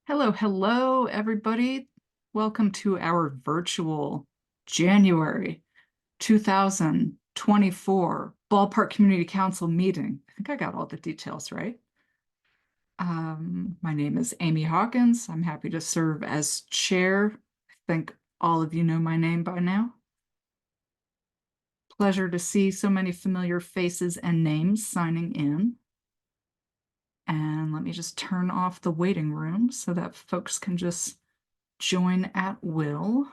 Hello, hello, everybody. Welcome to our virtual January 2024 Ballpark Community Council meeting. I think I got all the details right. My name is Amy Hawkins. I'm happy to serve as chair. I think all of you know my name by now. Pleasure to see so many familiar faces and names signing in. And let me just turn off the waiting room so that folks can just join at will,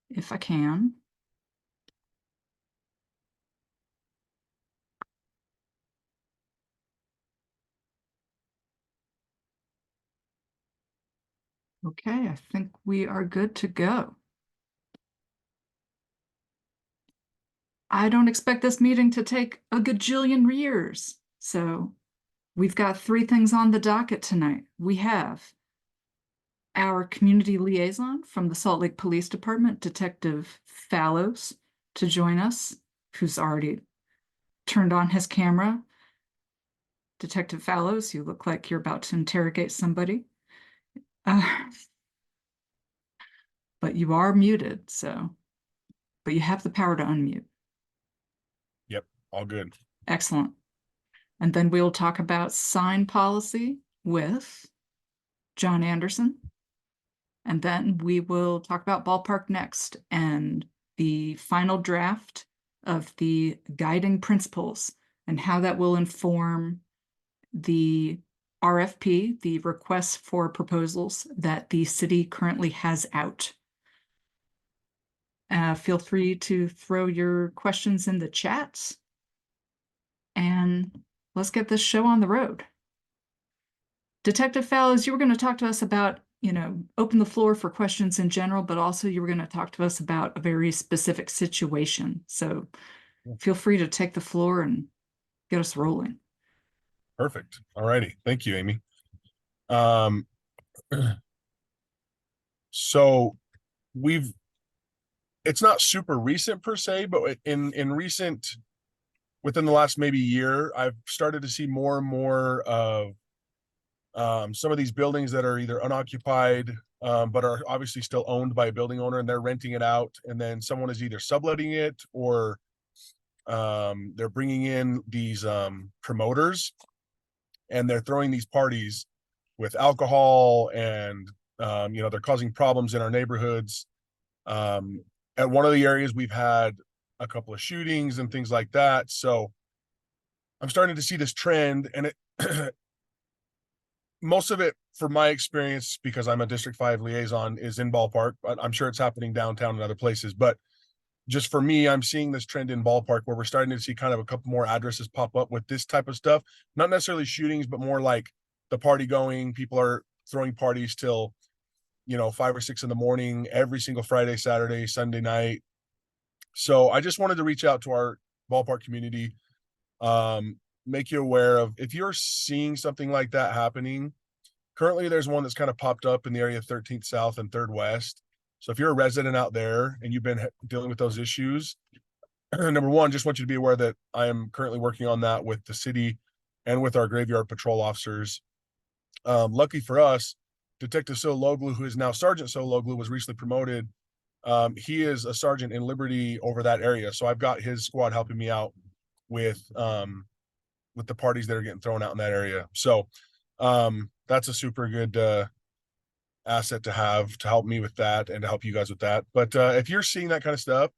if I can. Okay, I think we are good to go. I don't expect this meeting to take a gajillion years. So we've got three things on the docket tonight. We have our community liaison from the Salt Lake Police Department, Detective Fallows, to join us, who's already turned on his camera. Detective Fallows, you look like you're about to interrogate somebody. But you are muted, but you have the power to unmute. Yep, all good. Excellent. And then we'll talk about sign policy with John Anderson. And then we will talk about Ballpark next and the final draft of the guiding principles and how that will inform the RFP, the requests for proposals that the city currently has out. Feel free to throw your questions in the chat and let's get this show on the road. Detective Fallows, you were going to talk to us about, open the floor for questions in general, but also you were going to talk to us about a very specific situation. So feel free to take the floor and get us rolling. Perfect. All righty. Thank you, Amy. Um, so it's not super recent per se, but within the last maybe year, I've started to see more and more of some of these buildings that are either unoccupied, but are obviously still owned by a building owner and they're renting it out. And then someone is either subletting it or they're bringing in these promoters and they're throwing these parties with alcohol and they're causing problems in our neighborhoods. At one of the areas we've had a couple of shootings and things like that, so I'm starting to see this trend, and it most of it, from my experience, because I'm a District 5 liaison, is in Ballpark. I'm sure it's happening downtown and other places, but just for me, I'm seeing this trend in Ballpark where we're starting to see kind of a couple more addresses pop up with this type of stuff. Not necessarily shootings, but more like the party going. People are throwing parties till 5 or 6 in the morning every single Friday, Saturday, Sunday night. So I just wanted to reach out to our Ballpark community, make you aware of if you're seeing something like that happening. Currently, there's one that's kind of popped up in the area of 13th South and 3rd West. So if you're a resident out there and you've been dealing with those issues, number one, just want you to be aware that I am currently working on that with the city and with our graveyard patrol officers. Lucky for us, Detective Sologlu, who is now Sergeant Sologlu, was recently promoted. He is a sergeant in Liberty over that area, so I've got his squad helping me out with the parties that are getting thrown out in that area. So that's a super good asset to have to help me with that and to help you guys with that. But if you're seeing that kind of stuff,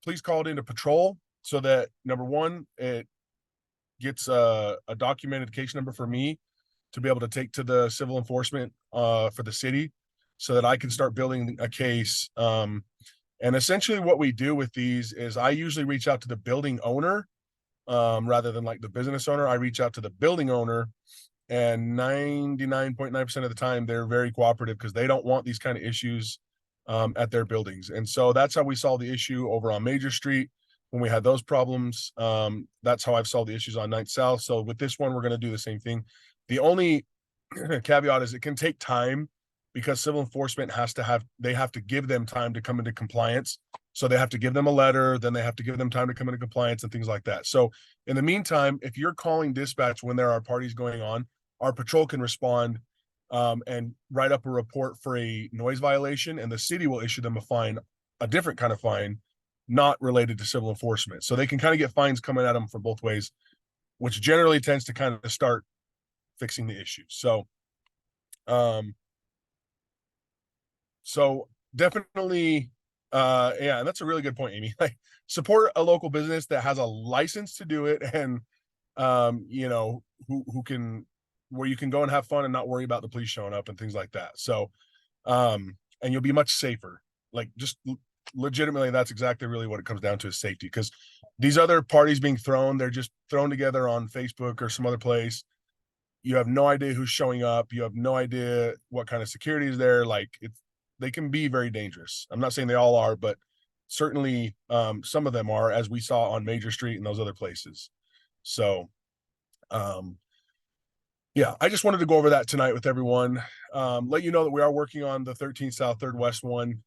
please call it into patrol so that, number one, it gets a documented case number for me to be able to take to the civil enforcement for the city so that I can start building a case. And essentially what we do with these is I usually reach out to the building owner rather than like the business owner. I reach out to the building owner, and 99.9% of the time they're very cooperative because they don't want these kind of issues at their buildings. And so that's how we solved the issue over on Major Street when we had those problems. That's how I've solved the issues on 9th South. So with this one, we're going to do the same thing. The only caveat is it can take time because civil enforcement they have to give them time to come into compliance. So they have to give them a letter, then they have to give them time to come into compliance and things like that. So in the meantime, if you're calling dispatch when there are parties going on, our patrol can respond and write up a report for a noise violation, and the city will issue them a fine, a different kind of fine, not related to civil enforcement. So they can kind of get fines coming at them from both ways, which generally tends to kind of start fixing the issue. Um, so definitely, yeah, and that's a really good point, Amy. Like, support a local business that has a license to do it, and you know, who can, where you can go and have fun and not worry about the police showing up and things like that. So, and you'll be much safer. Like, just legitimately, that's exactly really what it comes down to, is safety. Because these other parties being thrown, they're just thrown together on Facebook or some other place. You have no idea who's showing up. You have no idea what kind of security is there. Like, they can be very dangerous. I'm not saying they all are, but certainly some of them are, as we saw on Major Street and those other places. So, yeah, I just wanted to go over that tonight with everyone. Let you know that we are working on the 13 South 3rd West one.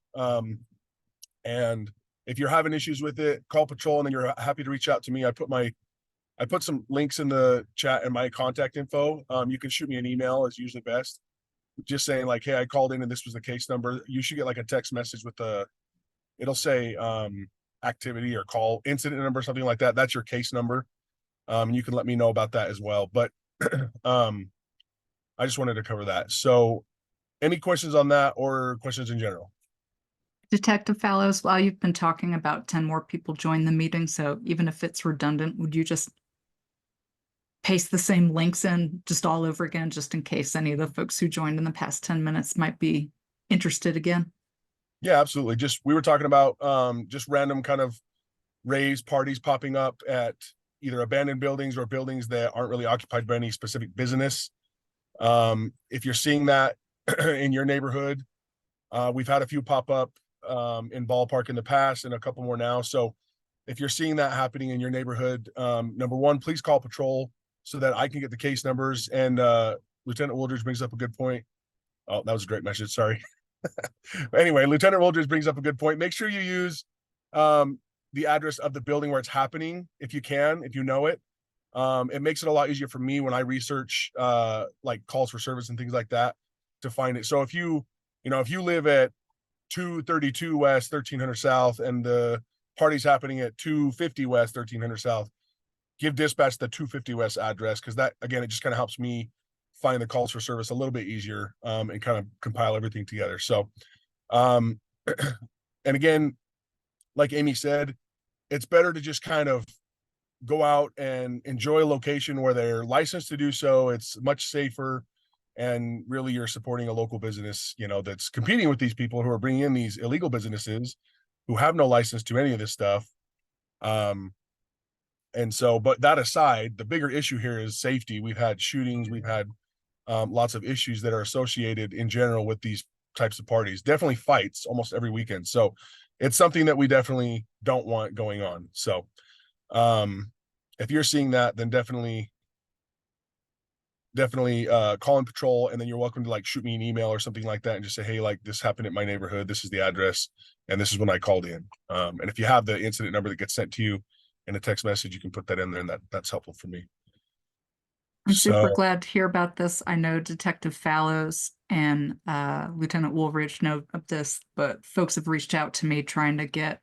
And if you're having issues with it, call patrol, and then you're happy to reach out to me. I put some links in the chat and my contact info. You can shoot me an email, is usually best. Just saying, like, hey, I called in and this was the case number. You should get like a text message with it'll say activity or call incident number, something like that. That's your case number. You can let me know about that as well. But I just wanted to cover that. So any questions on that, or questions in general? Detective Fallows, while you've been talking about 10 more people join the meeting, so even if it's redundant, would you just paste the same links in just all over again, just in case any of the folks who joined in the past 10 minutes might be interested again? Yeah, absolutely. Just, we were talking about just random kind of raves parties popping up at either abandoned buildings or buildings that aren't really occupied by any specific business. If you're seeing that in your neighborhood, we've had a few pop up in Ballpark in the past and a couple more now. So if you're seeing that happening in your neighborhood, number one, please call patrol so that I can get the case numbers. And Lieutenant Wooldridge brings up a good point. Oh, that was a great message. Sorry. Anyway, Lieutenant Wooldridge brings up a good point. Make sure you use the address of the building where it's happening, if you can, if you know it. It makes it a lot easier for me when I research like calls for service and things like that to find it. So if you live at 232 West, 1300 South, and the party's happening at 250 West, 1300 South, give dispatch the 250 West address, because that, again, it just kind of helps me find the calls for service a little bit easier, and kind of compile everything together. So, and again, like Amy said, it's better to just kind of go out and enjoy a location where they're licensed to do so. It's much safer, and really you're supporting a local business, that's competing with these people who are bringing in these illegal businesses who have no license to any of this stuff. And so, but that aside, the bigger issue here is safety. We've had shootings, we've had lots of issues that are associated in general with these types of parties, definitely fights almost every weekend. So it's something that we definitely don't want going on. So if you're seeing that, then definitely call in patrol, and then you're welcome to like shoot me an email or something like that and just say, hey, like, this happened at my neighborhood, this is the address, and this is when I called in. And if you have the incident number that gets sent to you in a text message, you can put that in there, and that's helpful for me. I'm super So glad to hear about this. I know Detective Fallows and Lieutenant Woolridge know of this, but folks have reached out to me trying to get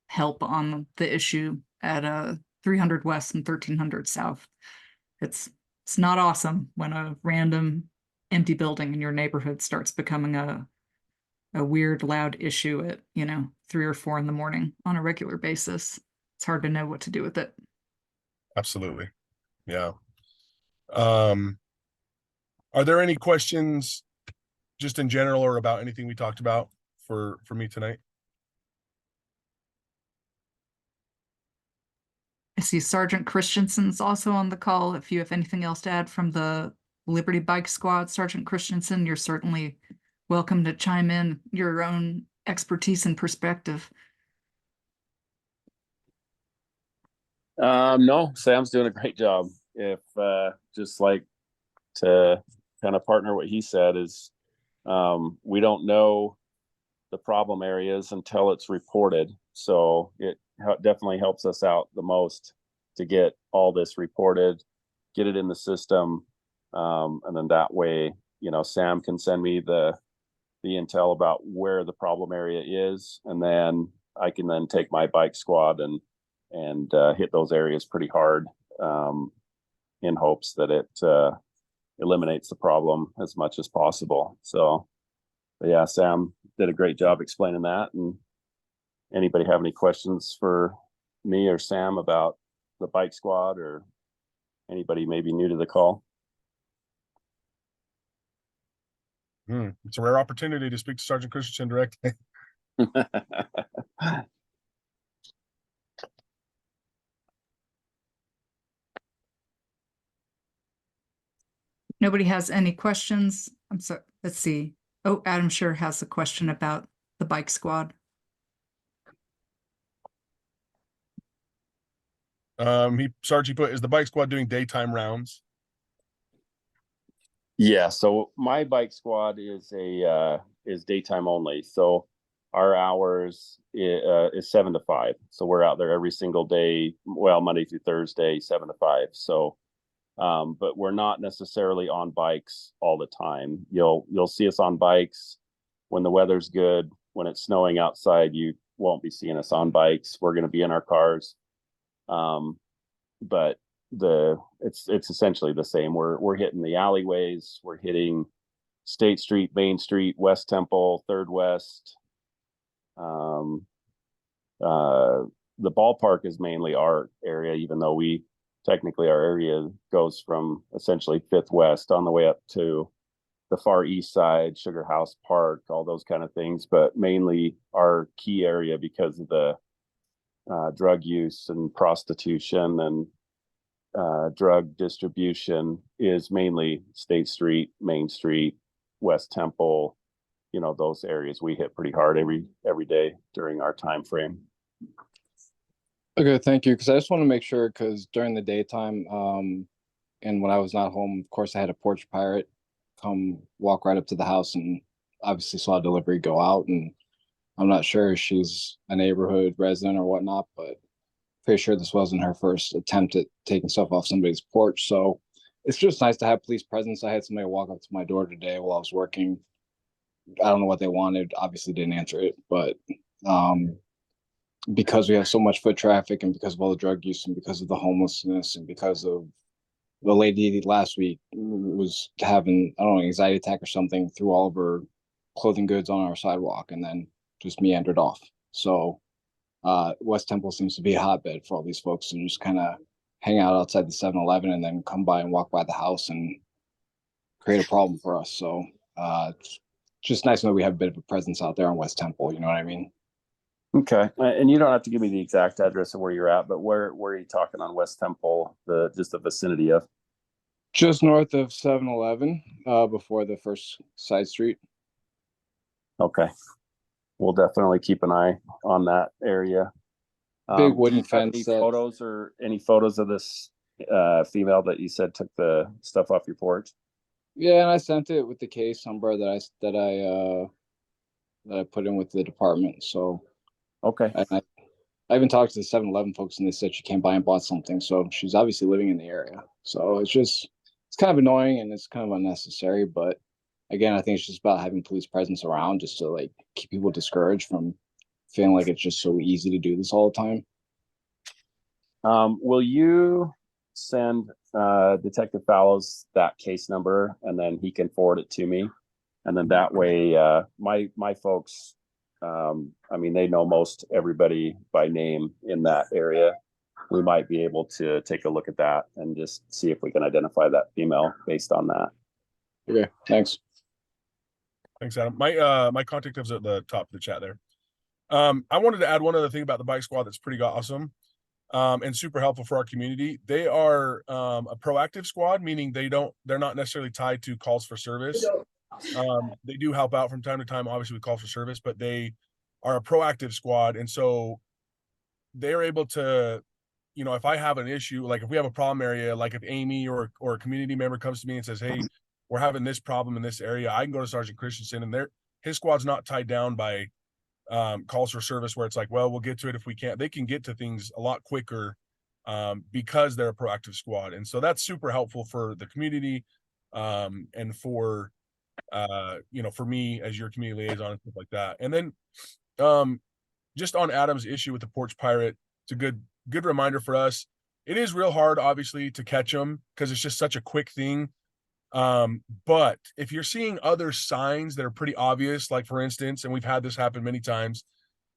help on the issue at 300 West and 1300 South. It's not awesome when a random empty building in your neighborhood starts becoming a weird, loud issue at 3 or 4 in the morning on a regular basis. It's hard to know what to do with it. absolutely, yeah. Are there any questions just in general or about anything we talked about for me tonight? I see Sergeant Christensen's also on the call. If you have anything else to add from the Liberty Bike Squad, Sergeant Christensen, you're certainly welcome to chime in your own expertise and perspective. No, Sam's doing a great job. If just like to kind of partner what he said is, we don't know the problem areas until it's reported. So it definitely helps us out the most to get all this reported, get it in the system, And then that way, you know, Sam can send me the intel about where the problem area is, and then I can then take my bike squad and hit those areas pretty hard, in hopes that it eliminates the problem as much as possible. So, but yeah, Sam did a great job explaining that. And anybody have any questions for me or Sam about the bike squad, or anybody maybe new to the call? It's a rare opportunity to speak to Sergeant Christensen directly. Nobody has any questions? I'm sorry, let's see. Oh, Adam sure has a question about the bike squad. Sergeant put, is the bike squad doing daytime rounds? Yeah, so my bike squad is daytime only. So our hours is 7 to 5. So we're out there every single day, well, Monday through Thursday, 7 to 5. So but we're not necessarily on bikes all the time. You'll see us on bikes when the weather's good. When it's snowing outside, you won't be seeing us on bikes. We're going to be in our cars. But it's essentially the same. We're hitting the alleyways, we're hitting State Street, Main Street, West Temple, Third West. The ballpark is mainly our area, even though technically our area goes from essentially Fifth West on the way up to the far east side, Sugar House Park, all those kind of things. But mainly our key area, because of the drug use and prostitution and drug distribution, is mainly State Street, Main Street, West Temple. You know, those areas we hit pretty hard every day during our time frame. Okay, thank you. Because I just want to make sure, because during the daytime, and when I was not home, of course, I had a porch pirate come walk right up to the house and obviously saw a delivery go out. And I'm not sure if she's a neighborhood resident or whatnot, but pretty sure this wasn't her first attempt at taking stuff off somebody's porch. So it's just nice to have police presence. I had somebody walk up to my door today while I was working. I don't know what they wanted. Obviously didn't answer it, but because we have so much foot traffic, and because of all the drug use, and because of the homelessness, and because of the lady last week was having, I don't know, anxiety attack or something, threw all of her clothing goods on our sidewalk and then just meandered off. So West Temple seems to be a hotbed for all these folks, and just kind of hang out outside the 7-Eleven and then come by and walk by the house and create a problem for us. So it's just nice to know we have a bit of a presence out there on West Temple. You know what I mean? Okay, and you don't have to give me the exact address of where you're at, but where are you talking on West Temple? Just the vicinity of? Just north of 7-Eleven, before the first side street. Okay, we'll definitely keep an eye on that area. Big wooden any fence. photos or any photos of this female that you said took the stuff off your porch? Yeah, and I sent it with the case number that I put in with the department. So Okay. I even talked to the 7-Eleven folks, and they said she came by and bought something. So she's obviously living in the area. So it's kind of annoying and it's kind of unnecessary. But again, I think it's just about having police presence around, just to like keep people discouraged from feeling like it's just so easy to do this all the time. Will you send Detective Fallows that case number, and then he can forward it to me? And then that way, my folks, I mean, they know most everybody by name in that area. We might be able to take a look at that and just see if we can identify that female based on that. Okay, thanks. Thanks, Adam. My contact is at the top of the chat there. I wanted to add one other thing about the bike squad that's pretty awesome, and super helpful for our community. They are a proactive squad, meaning they're not necessarily tied to calls for service. They do help out from time to time, obviously with calls for service, but they are a proactive squad. And so they're able to, if I have an issue, like if we have a problem area, like if Amy or a community member comes to me and says, hey, we're having this problem in this area, I can go to Sergeant Christensen, and his squad's not tied down by calls for service where it's like, well, we'll get to it if we can't. They can get to things a lot quicker because they're a proactive squad. And so that's super helpful for the community. and for for me as your community liaison and stuff like that. And then just on Adam's issue with the porch pirate, it's a good reminder for us. It is real hard, obviously, to catch them because it's just such a quick thing. But if you're seeing other signs that are pretty obvious, like for instance, and we've had this happen many times,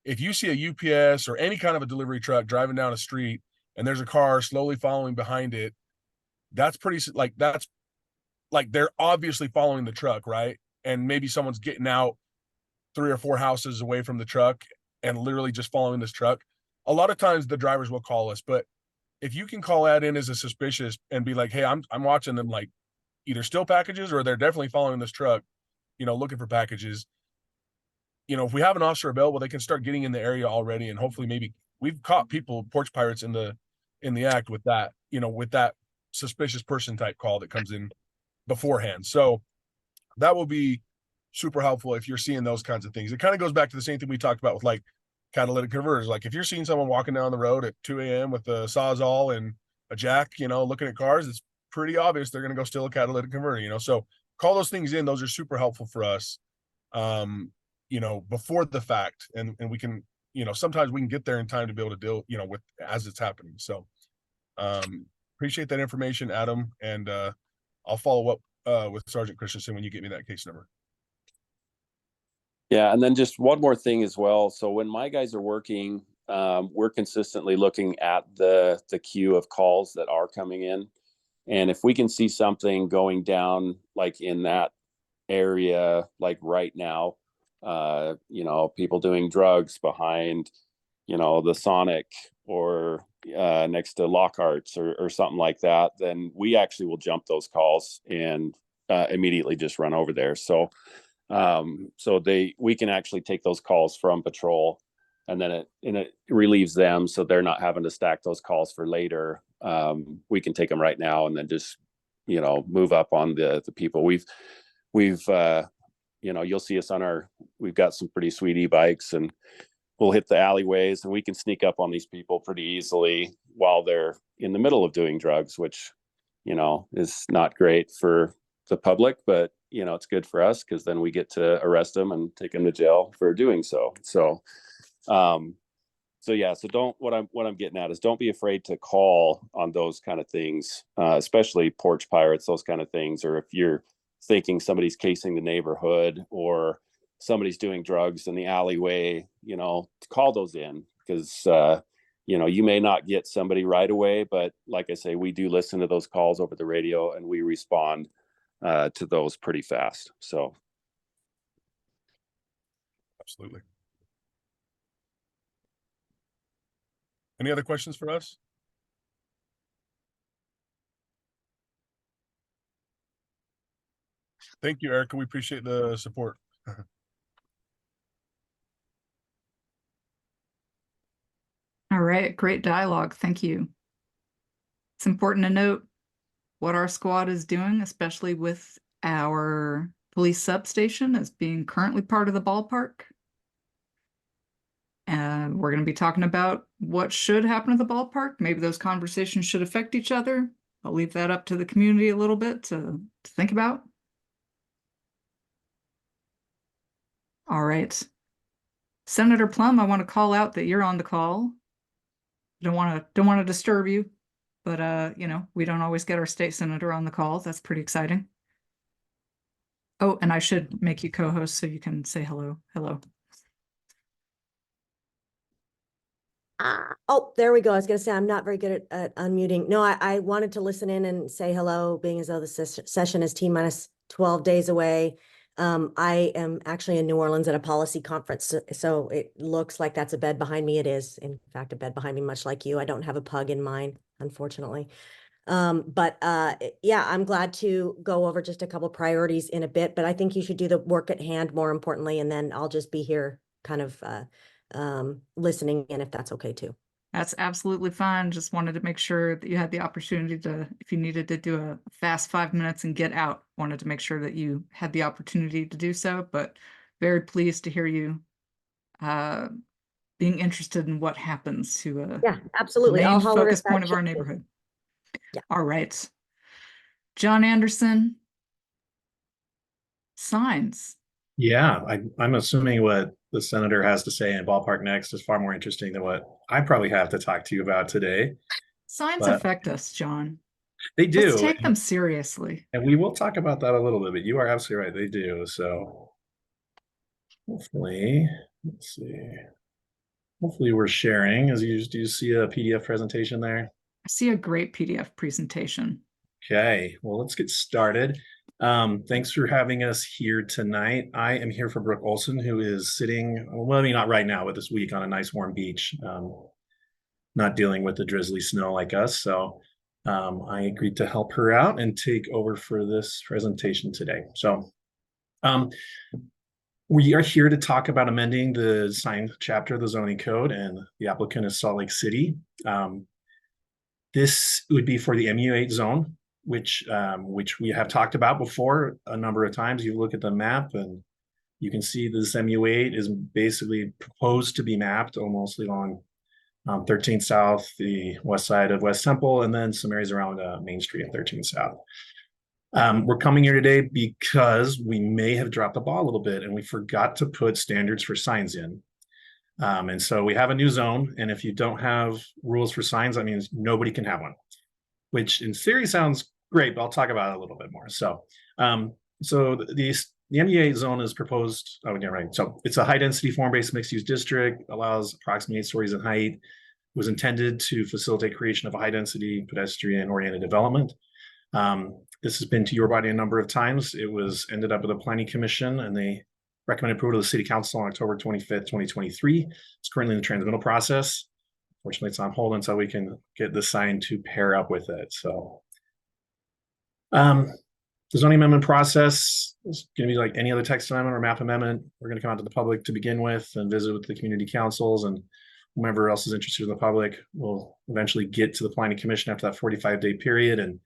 if you see a UPS or any kind of a delivery truck driving down a street and there's a car slowly following behind it, that's they're obviously following the truck, right? And maybe someone's getting out 3 or 4 houses away from the truck and literally just following this truck. A lot of times the drivers will call us, but if you can call that in as a suspicious and be like, hey, I'm watching them like either steal packages or they're definitely following this truck, looking for packages. If we have an officer available, they can start getting in the area already, and hopefully maybe we've caught people, porch pirates, in the act with that, with that suspicious person type call that comes in beforehand. So that will be super helpful if you're seeing those kinds of things. It kind of goes back to the same thing we talked about with like catalytic converters. Like if you're seeing someone walking down the road at 2 a.m. with a Sawzall and a jack, looking at cars, it's pretty obvious they're going to go steal a catalytic converter, so call those things in. Those are super helpful for us, before the fact. And we can, sometimes we can get there in time to be able to deal, with as it's happening. So appreciate that information, Adam. And I'll follow up with Sergeant Christensen when you get me that case number. Yeah, and then just one more thing as well. So when my guys are working, we're consistently looking at the queue of calls that are coming in. And if we can see something going down like in that area, like right now, people doing drugs behind, the Sonic or next to Lockhart's or something like that, then we actually will jump those calls and immediately just run over there. So we can actually take those calls from patrol, and then it relieves them, so they're not having to stack those calls for later. We can take them right now and then just move up on the people. We've you'll see us we've got some pretty sweet e-bikes, and we'll hit the alleyways, and we can sneak up on these people pretty easily while they're in the middle of doing drugs, which is not great for the public, but it's good for us because then we get to arrest them and take them to jail for doing so. So what I'm getting at is don't be afraid to call on those kind of things, especially porch pirates, those kind of things. Or if you're thinking somebody's casing the neighborhood or somebody's doing drugs in the alleyway, call those in, because you may not get somebody right away, but like I say, we do listen to those calls over the radio and we respond to those pretty fast. So absolutely. Any other questions for us? Thank you, Erica. We appreciate the support. All right, great dialogue. Thank you. It's important to note what our squad is doing, especially with our police substation as being currently part of the ballpark. And we're going to be talking about what should happen to the ballpark. Maybe those conversations should affect each other. I'll leave that up to the community a little bit to think about. All right. Senator Plum, I want to call out that you're on the call. Don't want to disturb you, but we don't always get our state senator on the calls. That's pretty exciting. Oh, and I should make you co-host so you can say hello. Hello. Oh, there we go. I was going to say, I'm not very good at unmuting. No, I wanted to listen in and say hello, being as though the session is T-minus 12 days away. I am actually in New Orleans at a policy conference, so it looks like that's a bed behind me. It is, in fact, a bed behind me, much like you. I don't have a pug in mine, unfortunately. Yeah, I'm glad to go over just a couple priorities in a bit, but I think you should do the work at hand more importantly, and then I'll just be here kind of listening in, if that's okay too. That's absolutely fine. Just wanted to make sure that you had the opportunity to, if you needed to do a fast 5 minutes and get out, wanted to make sure that you had the opportunity to do so, but very pleased to hear you being interested in what happens to Yeah, absolutely. main I'll holler focus if that point of our changes. neighborhood. Yeah. All right. John Anderson, signs. Yeah, I'm assuming what the senator has to say in Ballpark Next is far more interesting than what I probably have to talk to you about today. Signs But affect us, John. they Let's do, take them seriously. and we will talk about that a little bit. But you are absolutely right; they do. So hopefully, let's see. Hopefully, we're sharing. Do you see a PDF presentation there? I see a great PDF presentation. Okay, well, let's get started. Thanks for having us here tonight. I am here for Brooke Olson, who is sitting, well, I mean, not right now, but this week on a nice warm beach, not dealing with the drizzly snow like us. So I agreed to help her out and take over for this presentation today. So we are here to talk about amending the sign chapter of the zoning code, and the applicant is Salt Lake City. This would be for the MU8 zone, which we have talked about before a number of times. You look at the map and you can see this MU8 is basically proposed to be mapped almost along 13th South, the west side of West Temple, and then some areas around Main Street and 13th South. We're coming here today because we may have dropped the ball a little bit and we forgot to put standards for signs in. And so we have a new zone, and if you don't have rules for signs, that means nobody can have one, which in theory sounds great, but I'll talk about it a little bit more. So, the MU8 zone is proposed. Oh, yeah, right. So it's a high-density form-based mixed-use district, allows approximately 8 stories in height. It was intended to facilitate creation of a high-density pedestrian-oriented development. This has been to your body a number of times. It was ended up with the Planning Commission, and they recommended approval to the City Council on October 25th, 2023. It's currently in the transmittal process. Fortunately, it's on hold until we can get the sign to pair up with it. So the zoning amendment process is going to be like any other text amendment or map amendment. We're going to come out to the public to begin with and visit with the community councils, and whomever else is interested in the public will eventually get to the Planning Commission after that 45-day period, and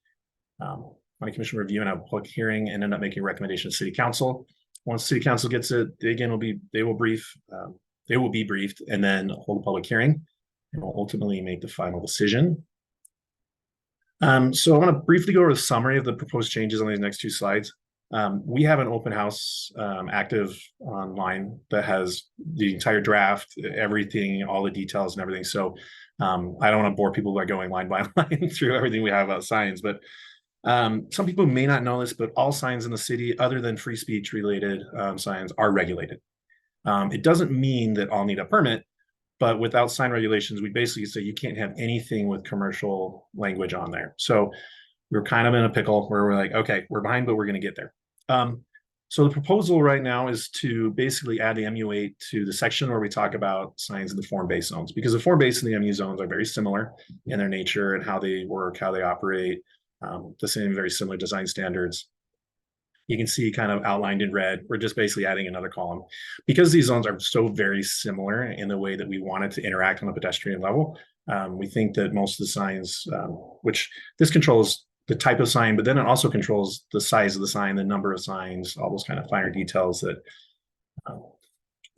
Planning Commission review and have a public hearing and end up making a recommendation to City Council. Once City Council gets it, they will be briefed and then hold a public hearing and will ultimately make the final decision. So I want to briefly go over the summary of the proposed changes on these next 2 slides. We have an open house active online that has the entire draft, everything, all the details and everything. So I don't want to bore people by going line by line through everything we have about signs, but some people may not know this, but all signs in the city other than free speech related signs are regulated. It doesn't mean that all need a permit, but without sign regulations, we basically say you can't have anything with commercial language on there. So we're kind of in a pickle where we're like, okay, we're behind, but we're going to get there. So the proposal right now is to basically add the MU8 to the section where we talk about signs in the form-based zones, because the form-based and the MU zones are very similar in their nature and how they work, how they operate. The same very similar design standards. You can see kind of outlined in red. We're just basically adding another column. Because these zones are so very similar in the way that we want it to interact on a pedestrian level, we think that most of the signs, which this controls the type of sign, but then it also controls the size of the sign, the number of signs, all those kind of finer details that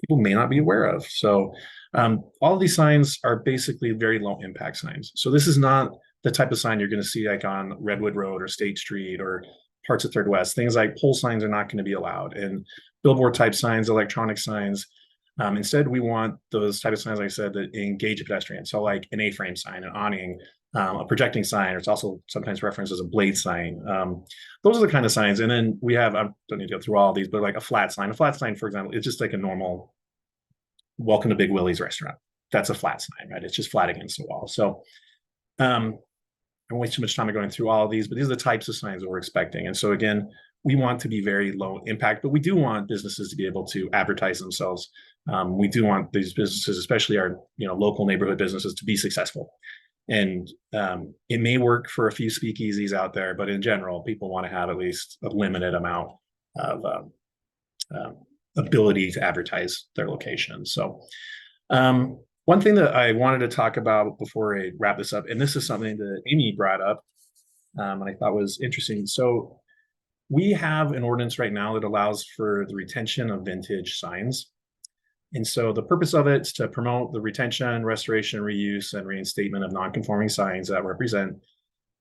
people may not be aware of. So all of these signs are basically very low impact signs. So this is not the type of sign you're going to see like on Redwood Road or State Street or parts of Third West. Things like pole signs are not going to be allowed, and billboard type signs, electronic signs. Instead, we want those type of signs, like I said, that engage a pedestrian. So like an A-frame sign, an awning, a projecting sign, or it's also sometimes referenced as a blade sign. Those are the kind of signs. And then we have, I don't need to go through all of these, but like a flat sign. A flat sign, for example, is just like a normal welcome to Big Willie's restaurant. That's a flat sign, right? It's just flat against the wall. So I won't waste too much time going through all of these, but these are the types of signs that we're expecting. And so again, we want to be very low impact, but we do want businesses to be able to advertise themselves. We do want these businesses, especially our local neighborhood businesses, to be successful. And it may work for a few speakeasies out there, but in general, people want to have at least a limited amount of ability to advertise their location. So one thing that I wanted to talk about before I wrap this up, and this is something that Amy brought up, and I thought was interesting. So we have an ordinance right now that allows for the retention of vintage signs. And so the purpose of it is to promote the retention, restoration, reuse, and reinstatement of non-conforming signs that represent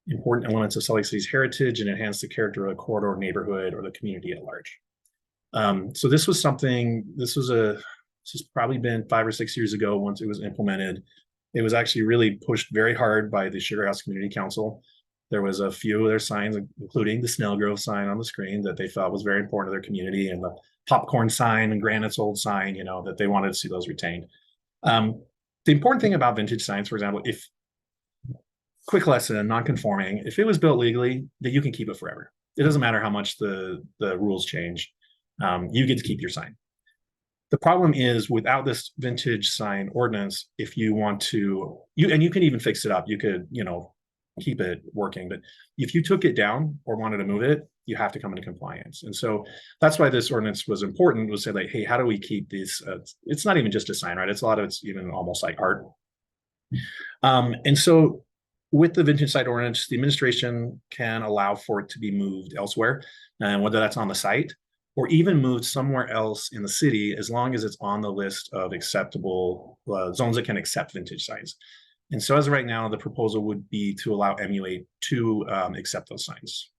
important elements of Salt Lake City's heritage and enhance the character of the corridor, neighborhood, or the community at large. So this was something, this has probably been 5 or 6 years ago once it was implemented. It was actually really pushed very hard by the Sugar House Community Council. There was a few other signs, including the Snell Grove sign on the screen, that they felt was very important to their community, and the popcorn sign and Granite's old sign, that they wanted to see those retained. The important thing about vintage signs, for example, if quick lesson, non-conforming, if it was built legally, that you can keep it forever. It doesn't matter how much the rules change. You get to keep your sign. The problem is, without this vintage sign ordinance, if you want to, you can even fix it up. You could, keep it working. But if you took it down or wanted to move it, you have to come into compliance. And so that's why this ordinance was important, was say like, hey, how do we keep these? It's not even just a sign, right? It's even almost like art. And so with the vintage site ordinance, the administration can allow for it to be moved elsewhere, and whether that's on the site or even moved somewhere else in the city, as long as it's on the list of acceptable zones that can accept vintage signs. And so as of right now, the proposal would be to allow MU8 to accept those signs.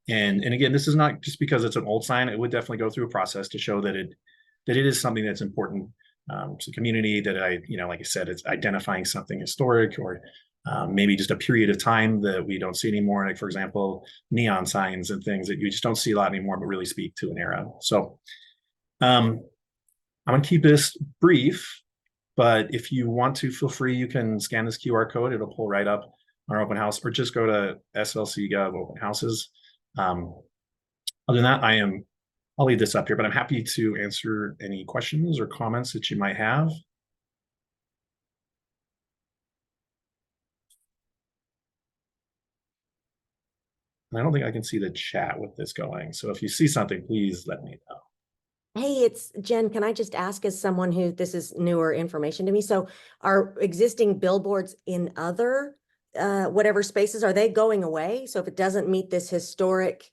And again, this is not just because it's an old sign. It would definitely go through a process to show that it is something that's important to the community, that like I said, it's identifying something historic, or maybe just a period of time that we don't see anymore. Like, for example, neon signs and things that you just don't see a lot anymore, but really speak to an era. So I'm going to keep this brief, but if you want to, feel free, you can scan this QR code. It'll pull right up our open house, or just go to SLC.gov open houses. Other than that, I'll leave this up here, but I'm happy to answer any questions or comments that you might have. And I don't think I can see the chat with this going. So if you see something, please let me know. Hey, it's Jen. Can I just ask, as someone who, this is newer information to me, so are existing billboards in other whatever spaces, are they going away? So if it doesn't meet this historic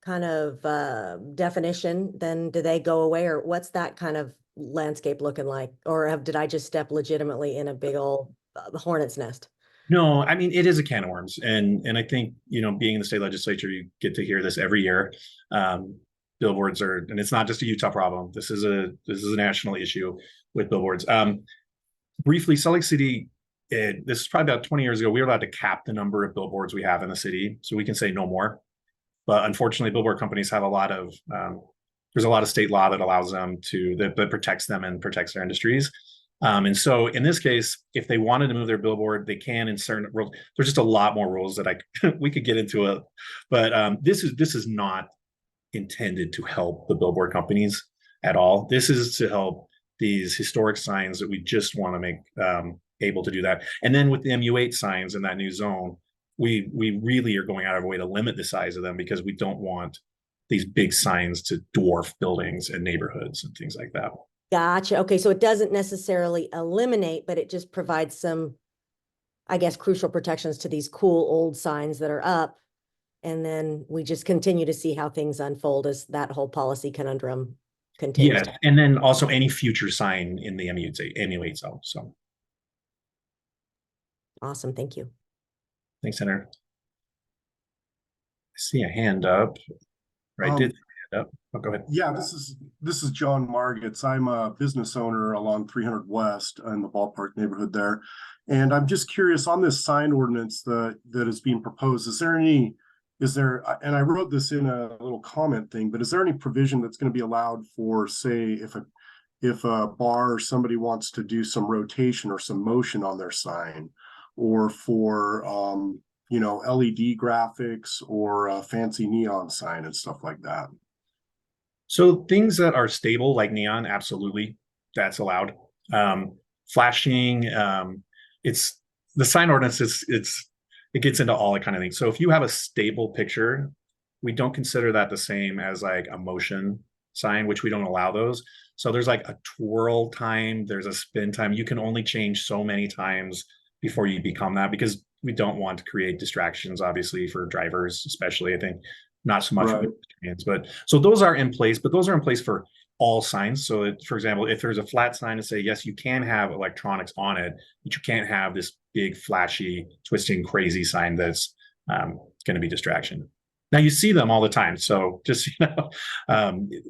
kind of definition, then do they go away, or what's that kind of landscape looking like? Or did I just step legitimately in a big old hornet's nest? No, I mean, it is a can of worms. And I think, being in the state legislature, you get to hear this every year. Billboards and it's not just a Utah problem. This is a national issue with billboards. Briefly, Salt Lake City, this is probably about 20 years ago, we were allowed to cap the number of billboards we have in the city. So we can say no more. But unfortunately, billboard companies have there's a lot of state law that allows them that protects them and protects their industries. And so in this case, if they wanted to move their billboard, they can in certain rules. There's just a lot more rules that we could get into it. But this is not intended to help the billboard companies at all. This is to help these historic signs that we just want to make able to do that. And then with the MU8 signs in that new zone, we really are going out of our way to limit the size of them, because we don't want these big signs to dwarf buildings and neighborhoods and things like that. Gotcha. Okay, so it doesn't necessarily eliminate, but it just provides some, I guess, crucial protections to these cool old signs that are up. And then we just continue to see how things unfold as that whole policy conundrum continues. Yeah, and then also any future sign in the MU8 zone. So awesome, thank you. Thanks, Senator. I see a hand up. Right, did hand up. Oh, go ahead. Yeah, this is John Margits. I'm a business owner along 300 West in the Ballpark neighborhood there, and I'm just curious on this sign ordinance that is being proposed. And I wrote this in a little comment thing, but is there any provision that's going to be allowed for, say, if a bar or somebody wants to do some rotation or some motion on their sign, or for LED graphics or a fancy neon sign and stuff like that? So things that are stable, like neon, absolutely, that's allowed. Flashing, it's the sign ordinance. It gets into all that kind of things. So if you have a stable picture, we don't consider that the same as like a motion sign, which we don't allow those. So there's like a twirl time, there's a spin time. You can only change so many times before you become that, because we don't want to create distractions, obviously, for drivers, especially. I think not so much Right. for pedestrians, but so those are in place, but those are in place for all signs. So for example, if there's a flat sign to say, yes, you can have electronics on it, but you can't have this big flashy twisting crazy sign that's going to be distraction. Now you see them all the time. So just, a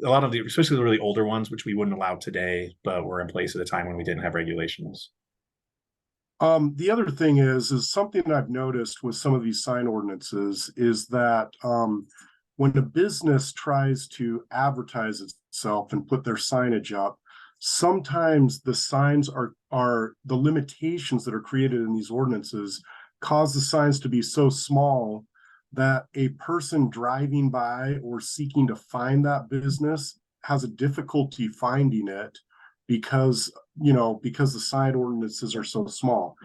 lot of the, especially the really older ones, which we wouldn't allow today, but were in place at a time when we didn't have regulations. The other thing is something I've noticed with some of these sign ordinances is that when a business tries to advertise itself and put their signage up, sometimes the signs are the limitations that are created in these ordinances cause the signs to be so small that a person driving by or seeking to find that business has a difficulty finding it because because the sign ordinances are so small.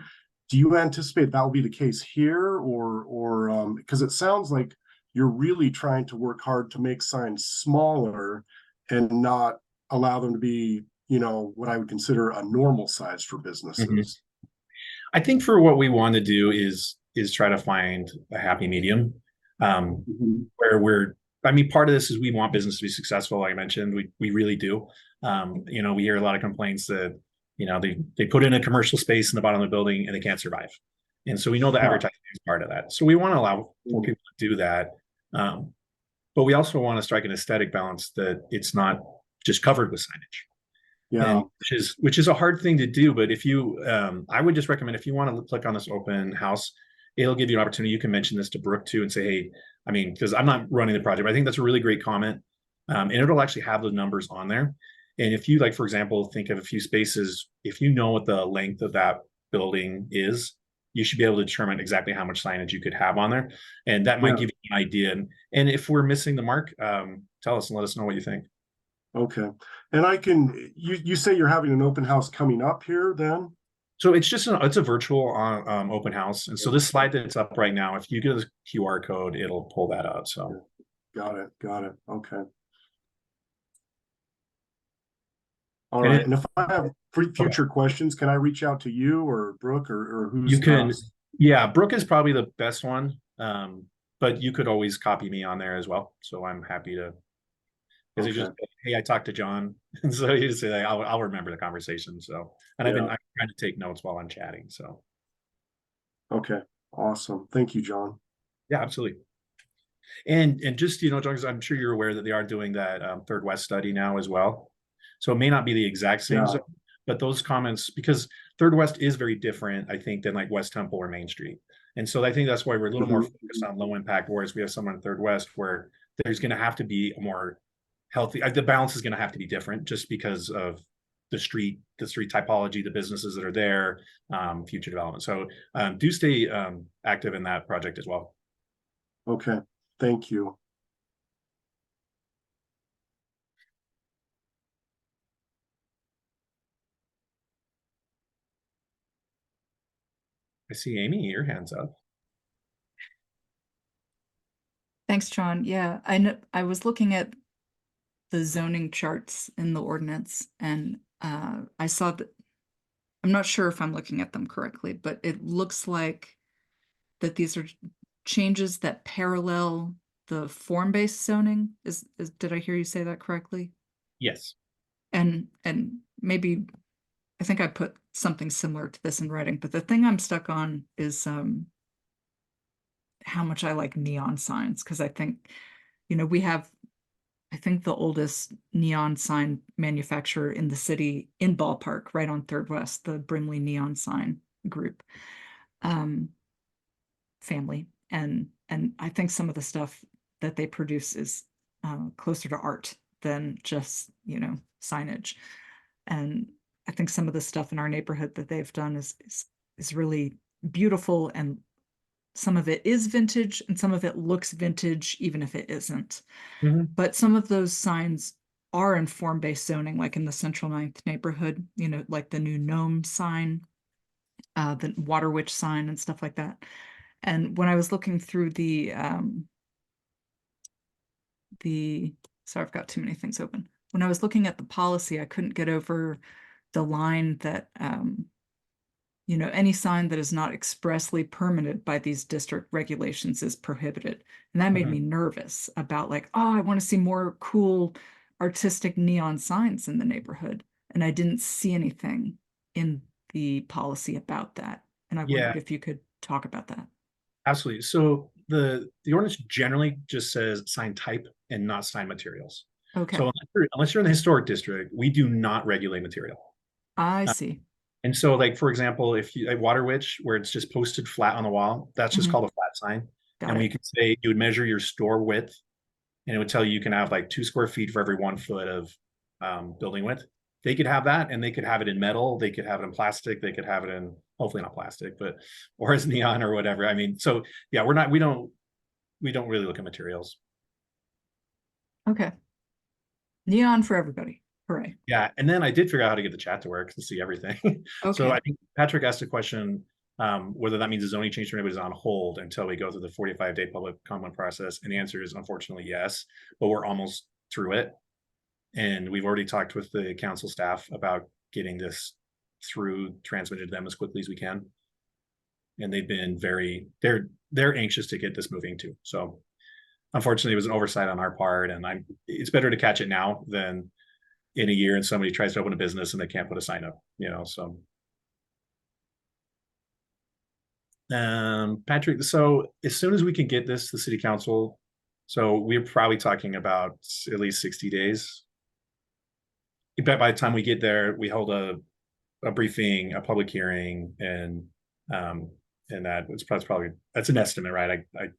Do you anticipate that will be the case here, or because it sounds like you're really trying to work hard to make signs smaller and not allow them to be, what I would consider a normal size for businesses? I think for what we want to do is try to find a happy medium, where I mean, part of this is we want business to be successful. Like I mentioned, we really do. We hear a lot of complaints that, they put in a commercial space in the bottom of the building and they can't survive. And so we know the advertising is part of that. So we want to allow for people to do that. But we also want to strike an aesthetic balance that it's not just covered with signage. Yeah. And which is a hard thing to do. But if you, I would just recommend, if you want to click on this open house, it'll give you an opportunity. You can mention this to Brooke too and say, hey, I mean, because I'm not running the project, but I think that's a really great comment. And it'll actually have the numbers on there. And if you, like, for example, think of a few spaces, if you know what the length of that building is, you should be able to determine exactly how much signage you could have on there. And that might give you an idea. And if we're missing the mark, tell us and let us know what you think. Okay. And you say you're having an open house coming up here then? So it's just it's a virtual open house. And so this slide that's up right now, if you get a QR code, it'll pull that up. So got it. Okay. All right. And if I have future questions, can I reach out to you or Brooke or who's you can? Yeah, Brooke is probably the best one. But you could always copy me on there as well. So I'm happy to, because it's just, hey, I talked to John. And so you just say, like, I'll remember the conversation. So, and I'm trying to take notes while I'm chatting. So. Okay. Awesome. Thank you, John. Yeah, absolutely. And just, John, because I'm sure you're aware that they are doing that Third West study now as well. So it may not be the exact same zone, but those comments, because Third West is very different, I think, than like West Temple or Main Street. And so I think that's why we're a little more focused on low impact, whereas we have someone in Third West where there's going to have to be a more healthy, the balance is going to have to be different just because of the street typology, the businesses that are there, future development. So do stay active in that project as well. Okay. Thank you. I see, Amy, your hand's up. Thanks, John. Yeah, I know. I was looking at the zoning charts in the ordinance, and I saw that. I'm not sure if I'm looking at them correctly, but it looks like that these are changes that parallel the form-based zoning. Did I hear you say that correctly? Yes. And maybe I think I put something similar to this in writing, but the thing I'm stuck on is how much I like neon signs, because I think, we have, I think, the oldest neon sign manufacturer in the city in Ballpark, right on Third West, the Brimley Neon Sign Group family. And I think some of the stuff that they produce is closer to art than just, signage. And I think some of the stuff in our neighborhood that they've done is really beautiful, and some of it is vintage and some of it looks vintage, even if it isn't. But some of those signs are in form-based zoning, like in the Central 9th neighborhood, like the new Gnome sign, the Water Witch sign and stuff like that. And when I was looking through sorry, I've got too many things open. When I was looking at the policy, I couldn't get over the line that, any sign that is not expressly permitted by these district regulations is prohibited. And that made me nervous about, like, oh, I want to see more cool artistic neon signs in the neighborhood. And I didn't see anything in the policy about that. And I wondered if you could talk about that. Absolutely. So the ordinance generally just says sign type and not sign materials. Okay, So unless you're in the historic district, we do not regulate material. I see. And so, like, for example, if you like Water Witch, where it's just posted flat on the wall, that's just Mhm. called a flat sign. Got And it. we could say you would measure your store width, and it would tell you can have like 2 square feet for every 1 foot of building width. They could have that, and they could have it in metal, they could have it in plastic, they could have it in, hopefully not plastic, but or as neon or whatever. I mean, so yeah, we don't really look at materials. Okay. Neon for everybody. Hooray. Yeah, and then I did figure out how to get the chat to work to see everything. So Okay. I think Patrick asked a question, whether that means the zoning change for neighborhood is on hold until we go through the 45-day public comment process. And the answer is unfortunately yes, but we're almost through it. And we've already talked with the council staff about getting this through, transmitted to them as quickly as we can. And they've been they're anxious to get this moving too. So unfortunately, it was an oversight on our part, and it's better to catch it now than in a year and somebody tries to open a business and they can't put a sign up, so. Patrick, so as soon as we can get this to the city council, so we're probably talking about at least 60 days. By the time we get there, we hold a briefing, a public hearing, and that's an estimate, right? I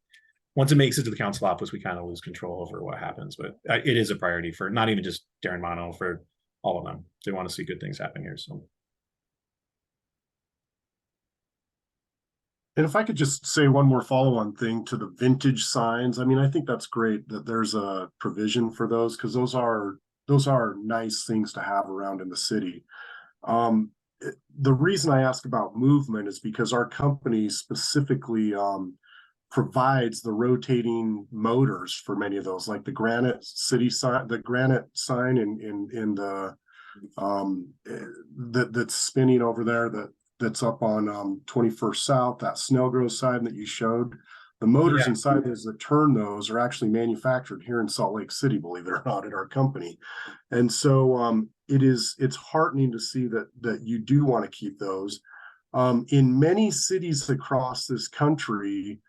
once it makes it to the council office, we kind of lose control over what happens, but it is a priority for not even just Darren Mono, for all of them. They want to see good things happen here. So. And if I could just say one more follow-on thing to the vintage signs, I mean, I think that's great that there's a provision for those, because those are nice things to have around in the city. The reason I ask about movement is because our company specifically provides the rotating motors for many of those, like the granite city sign, the granite sign in the that's spinning over there, that's up on 21st South, that Snellgrove sign that you showed. The motors inside those that turn those are actually manufactured here in Salt Lake City, believe it or not, at our company. And so it's heartening to see that you do want to keep those. In many cities across this country,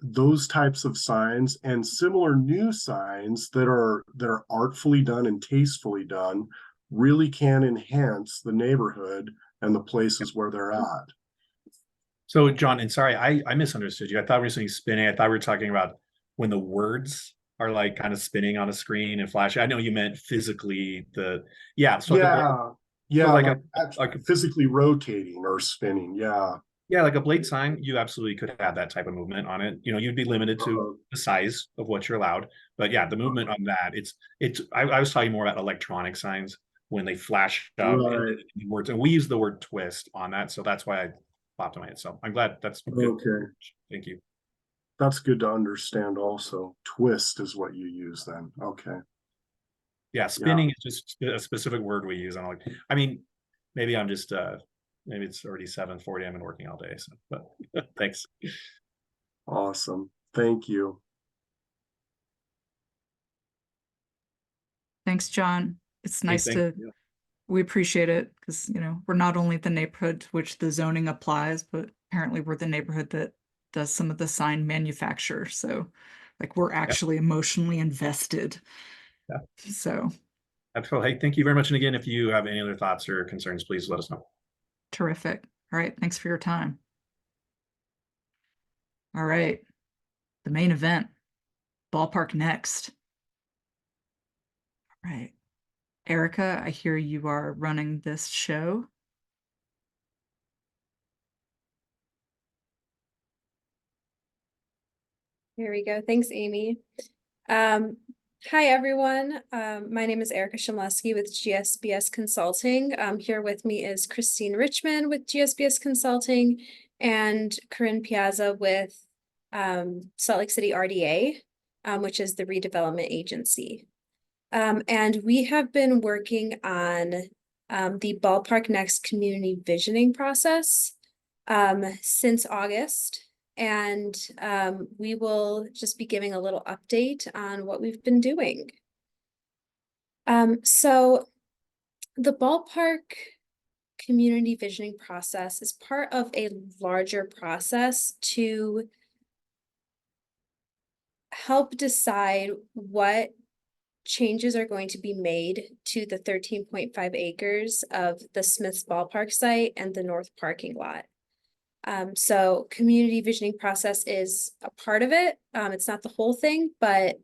those types of signs and similar new signs that are artfully done and tastefully done really can enhance the neighborhood and the places where they're at. So John, and sorry, I misunderstood you. I thought we were saying spinning. I thought we were talking about when the words are like kind of spinning on a screen and flashing. I know you meant physically so like physically rotating or spinning. Yeah, like a blade sign, you absolutely could have that type of movement on it. You'd be limited to the size of what you're allowed. But yeah, the movement on that, I was talking more about electronic signs when they flash up and words. And we use the word twist on that. So that's why I popped in my head. So I'm glad that's good. Okay. Thank you. That's good to understand also. Twist is what you use then. Okay. Yeah, spinning is just a specific word we use. I mean, maybe I'm just maybe it's already 7:40. I've been working all day. So, but thanks. Awesome. Thank you. Thanks, John. It's nice we appreciate it because, we're not only the neighborhood to which the zoning applies, but apparently we're the neighborhood that does some of the sign manufacture. So like we're actually emotionally invested. Yeah. So. Absolutely. Hey, thank you very much. And again, if you have any other thoughts or concerns, please let us know. Terrific. All right. Thanks for your time. All right. The main event, Ballpark next. All right. Erica, I hear you are running this show. Here we go. Thanks, Amy. Hi, everyone. My name is Erica Shimleski with GSBS Consulting. Here with me is Christine Richmond with GSBS Consulting and Corinne Piazza with Salt Lake City RDA, which is the redevelopment agency. And we have been working on the Ballpark Next community visioning process since August. And we will just be giving a little update on what we've been doing. So the Ballpark community visioning process is part of a larger process to help decide what changes are going to be made to the 13.5 acres of the Smith's Ballpark site and the north parking lot. So community visioning process is a part of it. It's not the whole thing, but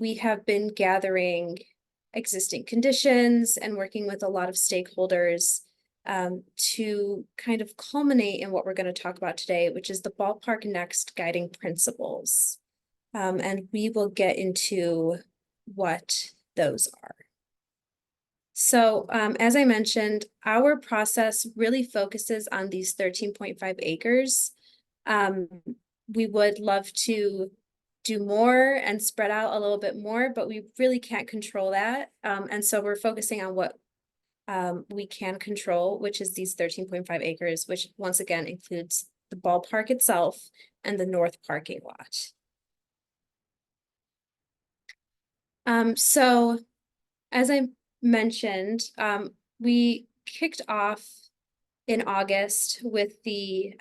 we have been gathering existing conditions and working with a lot of stakeholders to kind of culminate in what we're going to talk about today, which is the Ballpark Next guiding principles. And we will get into what those are. So as I mentioned, our process really focuses on these 13.5 acres. We would love to do more and spread out a little bit more, but we really can't control that. And so we're focusing on what we can control, which is these 13.5 acres, which once again includes the ballpark itself and the north parking lot. So as I mentioned, we kicked off in August with the,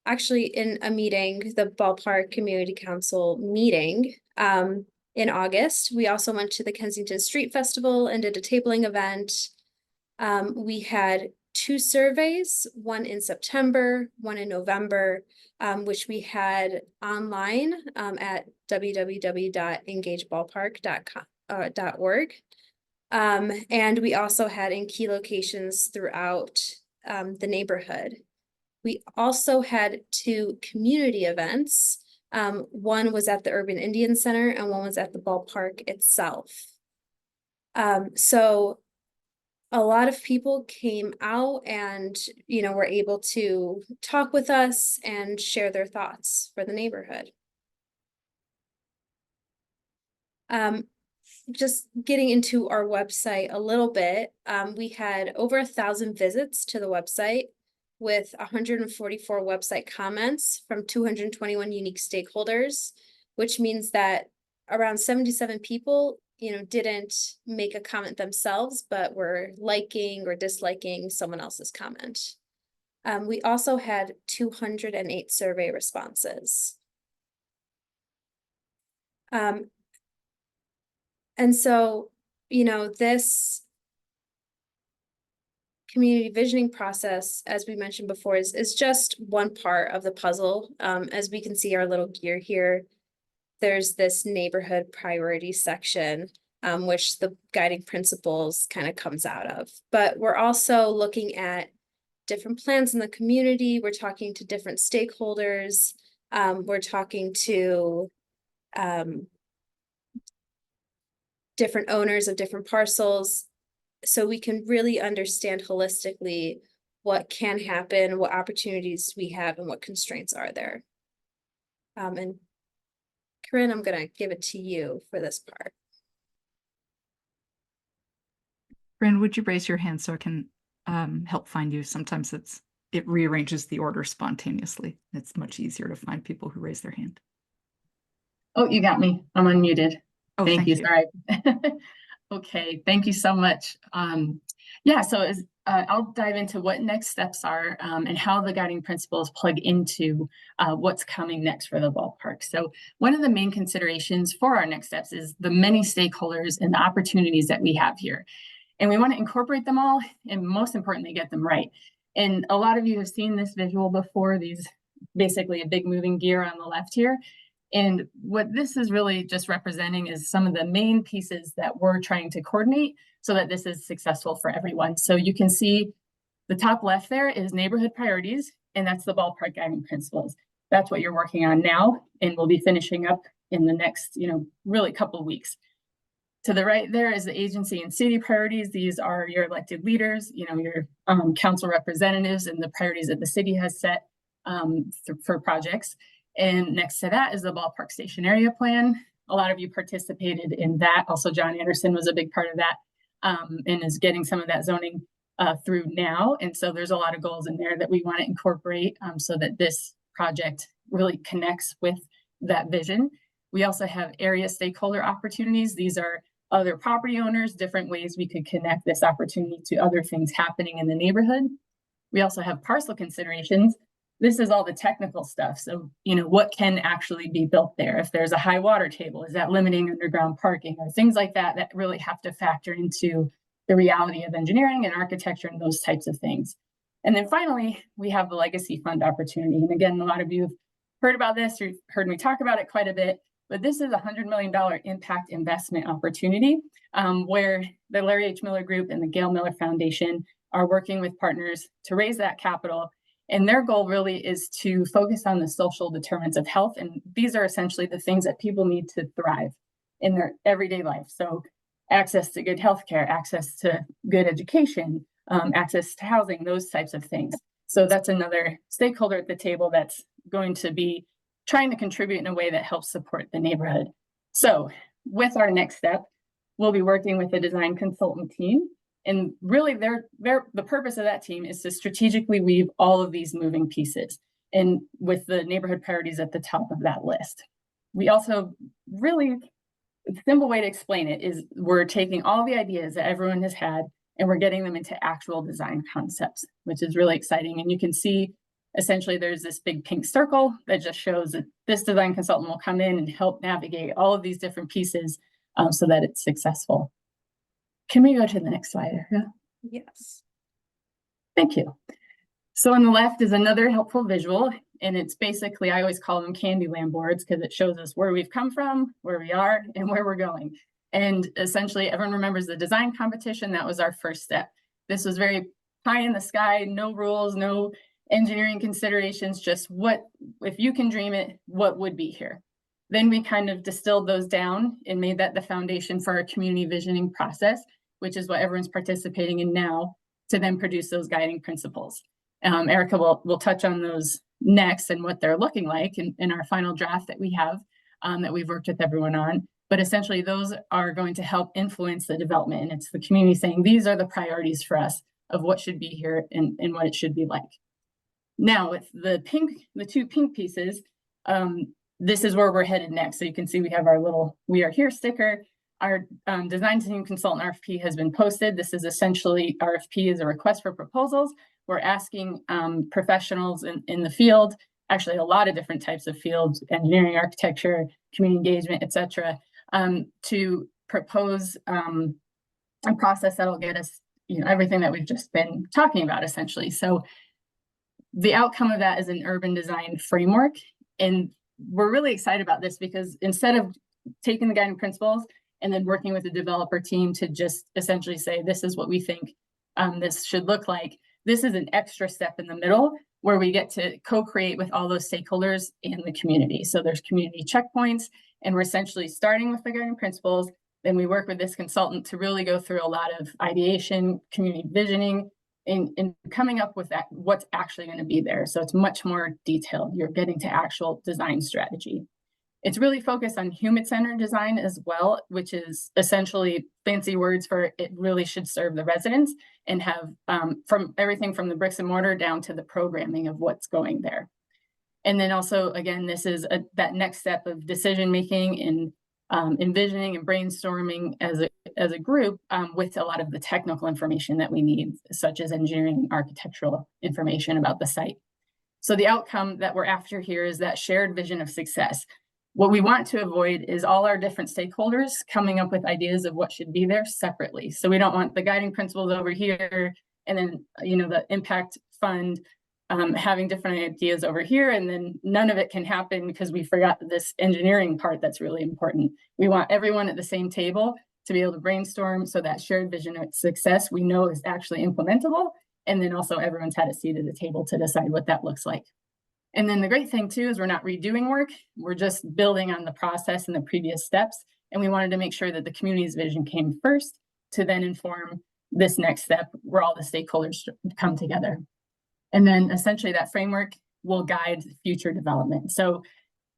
actually in a meeting, the Ballpark Community Council meeting in August. We also went to the Kensington Street Festival and did a tabling event. We had 2 surveys, one in September, one in November, which we had online at www.engageballpark.org. And we also had in key locations throughout the neighborhood. We also had 2 community events. One was at the Urban Indian Center and one was at the ballpark itself. So a lot of people came out and, were able to talk with us and share their thoughts for the neighborhood. Just getting into our website a little bit, we had over 1,000 visits to the website with 144 website comments from 221 unique stakeholders, which means that around 77 people, didn't make a comment themselves, but were liking or disliking someone else's comment. We also had 208 survey responses. And so, this community visioning process, as we mentioned before, is just one part of the puzzle. As we can see our little gear here, there's this neighborhood priority section, which the guiding principles kind of comes out of. But we're also looking at different plans in the community. We're talking to different stakeholders. We're talking to different owners of different parcels, so we can really understand holistically what can happen, what opportunities we have, and what constraints are there. And Corinne, I'm gonna give it to you for this part. Corinne, would you raise your hand so I can help find you? Sometimes it rearranges the order spontaneously. It's much easier to find people who raise their hand. Oh, you got me. I'm unmuted. Oh, thank you. Sorry. Okay, thank you so much. Yeah, so I'll dive into what next steps are and how the guiding principles plug into what's coming next for the ballpark. So one of the main considerations for our next steps is the many stakeholders and the opportunities that we have here. And we want to incorporate them all and most importantly, get them right. And a lot of you have seen this visual before, these basically a big moving gear on the left here. And what this is really just representing is some of the main pieces that we're trying to coordinate so that this is successful for everyone. So you can see the top left there is neighborhood priorities, and that's the ballpark guiding principles. That's what you're working on now, and we'll be finishing up in the next, really couple of weeks. To the right there is the agency and city priorities. These are your elected leaders, your council representatives and the priorities that the city has set for projects. And next to that is the ballpark station area plan. A lot of you participated in that. Also, John Anderson was a big part of that and is getting some of that zoning through now. And so there's a lot of goals in there that we want to incorporate so that this project really connects with that vision. We also have area stakeholder opportunities. These are other property owners, different ways we could connect this opportunity to other things happening in the neighborhood. We also have parcel considerations. This is all the technical stuff. So, what can actually be built there? If there's a high water table, is that limiting underground parking or things like that, that really have to factor into the reality of engineering and architecture and those types of things. And then finally, we have the legacy fund opportunity. And again, a lot of you have heard about this, or heard me talk about it quite a bit, but this is a $100 million impact investment opportunity where the Larry H. Miller Group and the Gail Miller Foundation are working with partners to raise that capital. And their goal really is to focus on the social determinants of health. And these are essentially the things that people need to thrive in their everyday life. So access to good healthcare, access to good education, access to housing, those types of things. So that's another stakeholder at the table that's going to be trying to contribute in a way that helps support the neighborhood. So with our next step, we'll be working with the design consultant team. And really the purpose of that team is to strategically weave all of these moving pieces, and with the neighborhood priorities at the top of that list. We also really, a simple way to explain it is we're taking all the ideas that everyone has had and we're getting them into actual design concepts, which is really exciting. And you can see essentially there's this big pink circle that just shows that this design consultant will come in and help navigate all of these different pieces so that it's successful. Can we go to the next slide, Erica? Yes. Thank you. So on the left is another helpful visual, and it's basically, I always call them Candyland boards because it shows us where we've come from, where we are, and where we're going. And essentially everyone remembers the design competition. That was our first step. This was very pie in the sky, no rules, no engineering considerations, just what, if you can dream it, what would be here? Then we kind of distilled those down and made that the foundation for our community visioning process, which is what everyone's participating in now, to then produce those guiding principles. Erica will touch on those next and what they're looking like in our final draft that we have that we've worked with everyone on. But essentially those are going to help influence the development. And it's the community saying, these are the priorities for us of what should be here and what it should be like. Now with the two pink pieces, this is where we're headed next. So you can see we have our little "We Are Here" sticker. Our design team consultant RFP has been posted. This is essentially, RFP is a request for proposals. We're asking professionals in the field, actually a lot of different types of fields, engineering, architecture, community engagement, et cetera, to propose a process that'll get us everything that we've just been talking about essentially. So the outcome of that is an urban design framework. And we're really excited about this because instead of taking the guiding principles and then working with the developer team to just essentially say, this is what we think this should look like, this is an extra step in the middle where we get to co-create with all those stakeholders in the community. So there's community checkpoints, and we're essentially starting with the guiding principles. Then we work with this consultant to really go through a lot of ideation, community visioning, and coming up with that, what's actually going to be there. So it's much more detailed. You're getting to actual design strategy. It's really focused on human-centered design as well, which is essentially fancy words for it really should serve the residents and have from everything from the bricks and mortar down to the programming of what's going there. And then also, again, this is that next step of decision-making and envisioning and brainstorming as a group with a lot of the technical information that we need, such as engineering and architectural information about the site. So the outcome that we're after here is that shared vision of success. What we want to avoid is all our different stakeholders coming up with ideas of what should be there separately. So we don't want the guiding principles over here and then, the impact fund having different ideas over here, and then none of it can happen because we forgot this engineering part that's really important. We want everyone at the same table to be able to brainstorm so that shared vision of success we know is actually implementable, and then also everyone's had a seat at the table to decide what that looks like. And then the great thing too is we're not redoing work, we're just building on the process and the previous steps, and we wanted to make sure that the community's vision came first to then inform this next step where all the stakeholders come together. And then essentially that framework will guide future development. So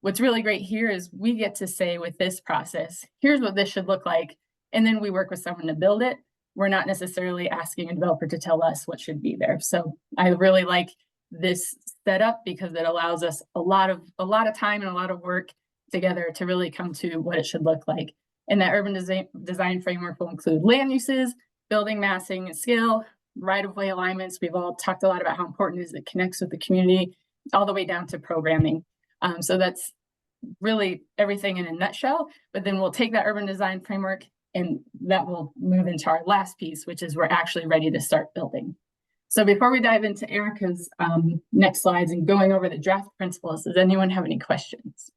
what's really great here is we get to say with this process, here's what this should look like. And then we work with someone to build it. We're not necessarily asking a developer to tell us what should be there. So I really like this setup because it allows us a lot of time and a lot of work together to really come to what it should look like. And that urban design framework will include land uses, building massing and scale, right-of-way alignments. We've all talked a lot about how important it is it connects with the community, all the way down to programming. So that's really everything in a nutshell, but then we'll take that urban design framework and that will move into our last piece, which is we're actually ready to start building. So before we dive into Erica's next slides and going over the draft principles, does anyone have any questions?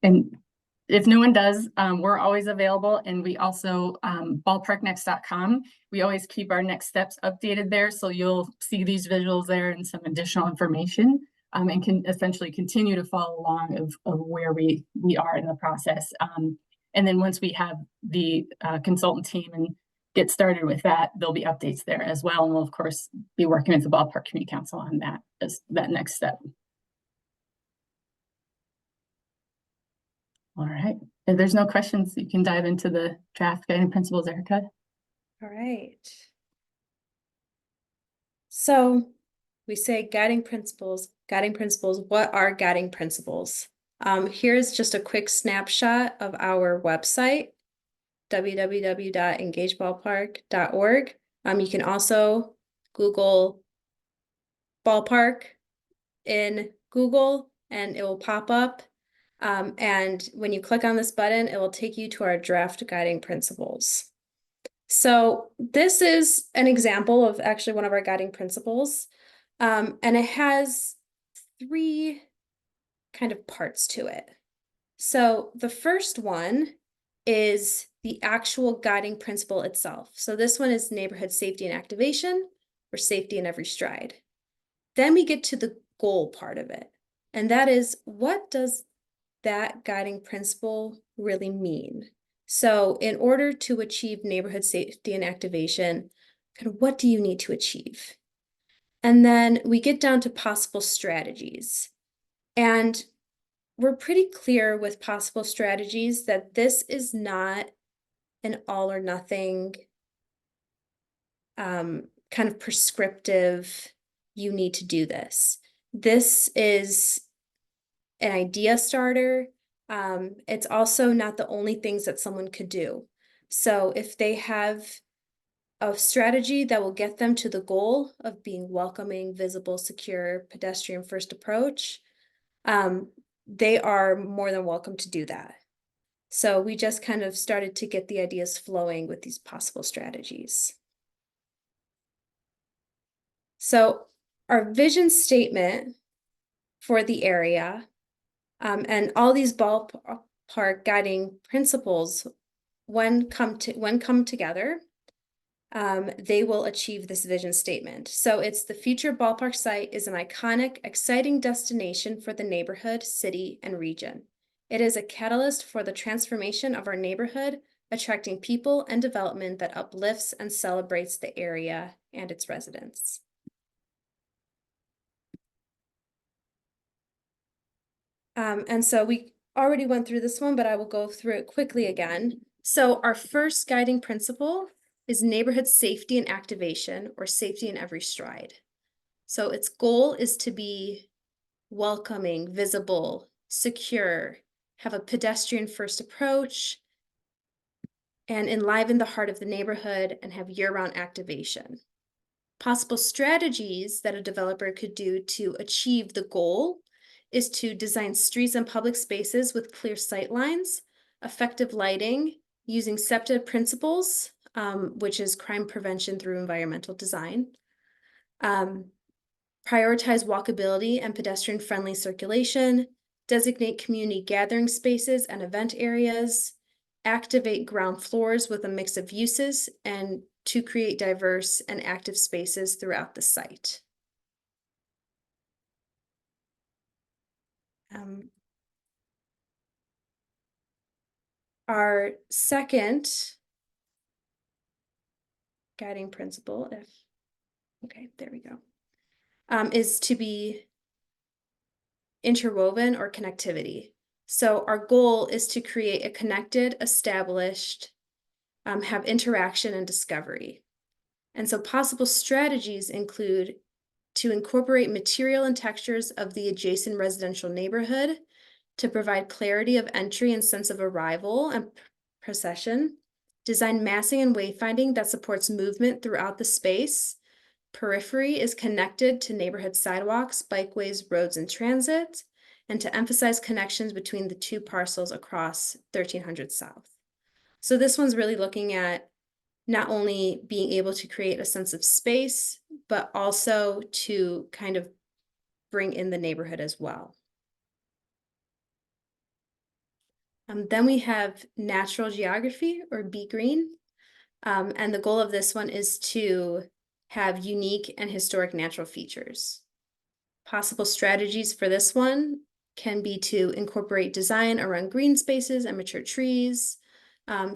And if no one does, we're always available. And we also, ballparknext.com, we always keep our next steps updated there. So you'll see these visuals there and some additional information, and can essentially continue to follow along of where we are in the process. And then once we have the consultant team and get started with that, there'll be updates there as well. And we'll, of course, be working with the Ballpark Community Council on that as that next step. All right. If there's no questions, you can dive into the draft guiding principles, Erica. All right. So we say guiding principles. What are guiding principles? Here's just a quick snapshot of our website, www.engageballpark.org. You can also Google Ballpark in Google and it will pop up. And when you click on this button, it will take you to our draft guiding principles. So this is an example of actually one of our guiding principles. And it has 3 kind of parts to it. So the first one is the actual guiding principle itself. So this one is neighborhood safety and activation, or safety in every stride. Then we get to the goal part of it. And that is, what does that guiding principle really mean? So in order to achieve neighborhood safety and activation, kind of what do you need to achieve? And then we get down to possible strategies. And we're pretty clear with possible strategies that this is not an all or nothing kind of prescriptive, you need to do this. This is an idea starter. It's also not the only things that someone could do. So if they have a strategy that will get them to the goal of being welcoming, visible, secure, pedestrian first approach, they are more than welcome to do that. So we just kind of started to get the ideas flowing with these possible strategies. So our vision statement for the area, and all these ballpark guiding principles, when come together, they will achieve this vision statement. So it's the future ballpark site is an iconic, exciting destination for the neighborhood, city, and region. It is a catalyst for the transformation of our neighborhood, attracting people and development that uplifts and celebrates the area and its residents. And so we already went through this one, but I will go through it quickly again. So our first guiding principle is neighborhood safety and activation, or safety in every stride. So its goal is to be welcoming, visible, secure, have a pedestrian first approach, and enliven the heart of the neighborhood and have year-round activation. Possible strategies that a developer could do to achieve the goal is to design streets and public spaces with clear sight lines, effective lighting, using SEPTA principles, which is crime prevention through environmental design. Prioritize walkability and pedestrian-friendly circulation, designate community gathering spaces and event areas, activate ground floors with a mix of uses, and to create diverse and active spaces throughout the site. Our second guiding principle, there we go, is to be interwoven or connectivity. So our goal is to create a connected, established, have interaction and discovery. And so possible strategies include to incorporate material and textures of the adjacent residential neighborhood to provide clarity of entry and sense of arrival and procession, Design massing and wayfinding that supports movement throughout the space. Periphery is connected to neighborhood sidewalks, bikeways, roads, and transit, and to emphasize connections between the two parcels across 1300 South. So this one's really looking at not only being able to create a sense of space, but also to kind of bring in the neighborhood as well. Then we have natural geography, or Be Green. And the goal of this one is to have unique and historic natural features. Possible strategies for this one can be to incorporate design around green spaces and mature trees,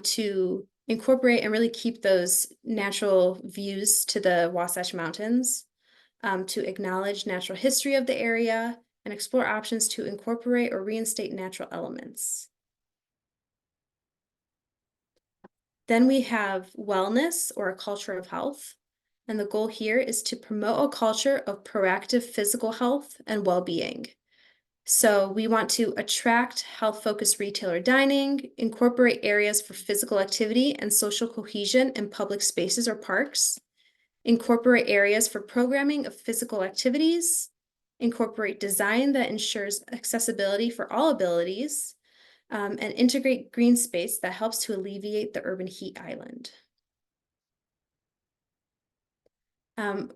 to incorporate and really keep those natural views to the Wasatch Mountains, to acknowledge natural history of the area, and explore options to incorporate or reinstate natural elements. Then we have wellness, or a culture of health. And the goal here is to promote a culture of proactive physical health and well-being. So we want to attract health-focused retailer dining, incorporate areas for physical activity and social cohesion in public spaces or parks, incorporate areas for programming of physical activities, incorporate design that ensures accessibility for all abilities, and integrate green space that helps to alleviate the urban heat island.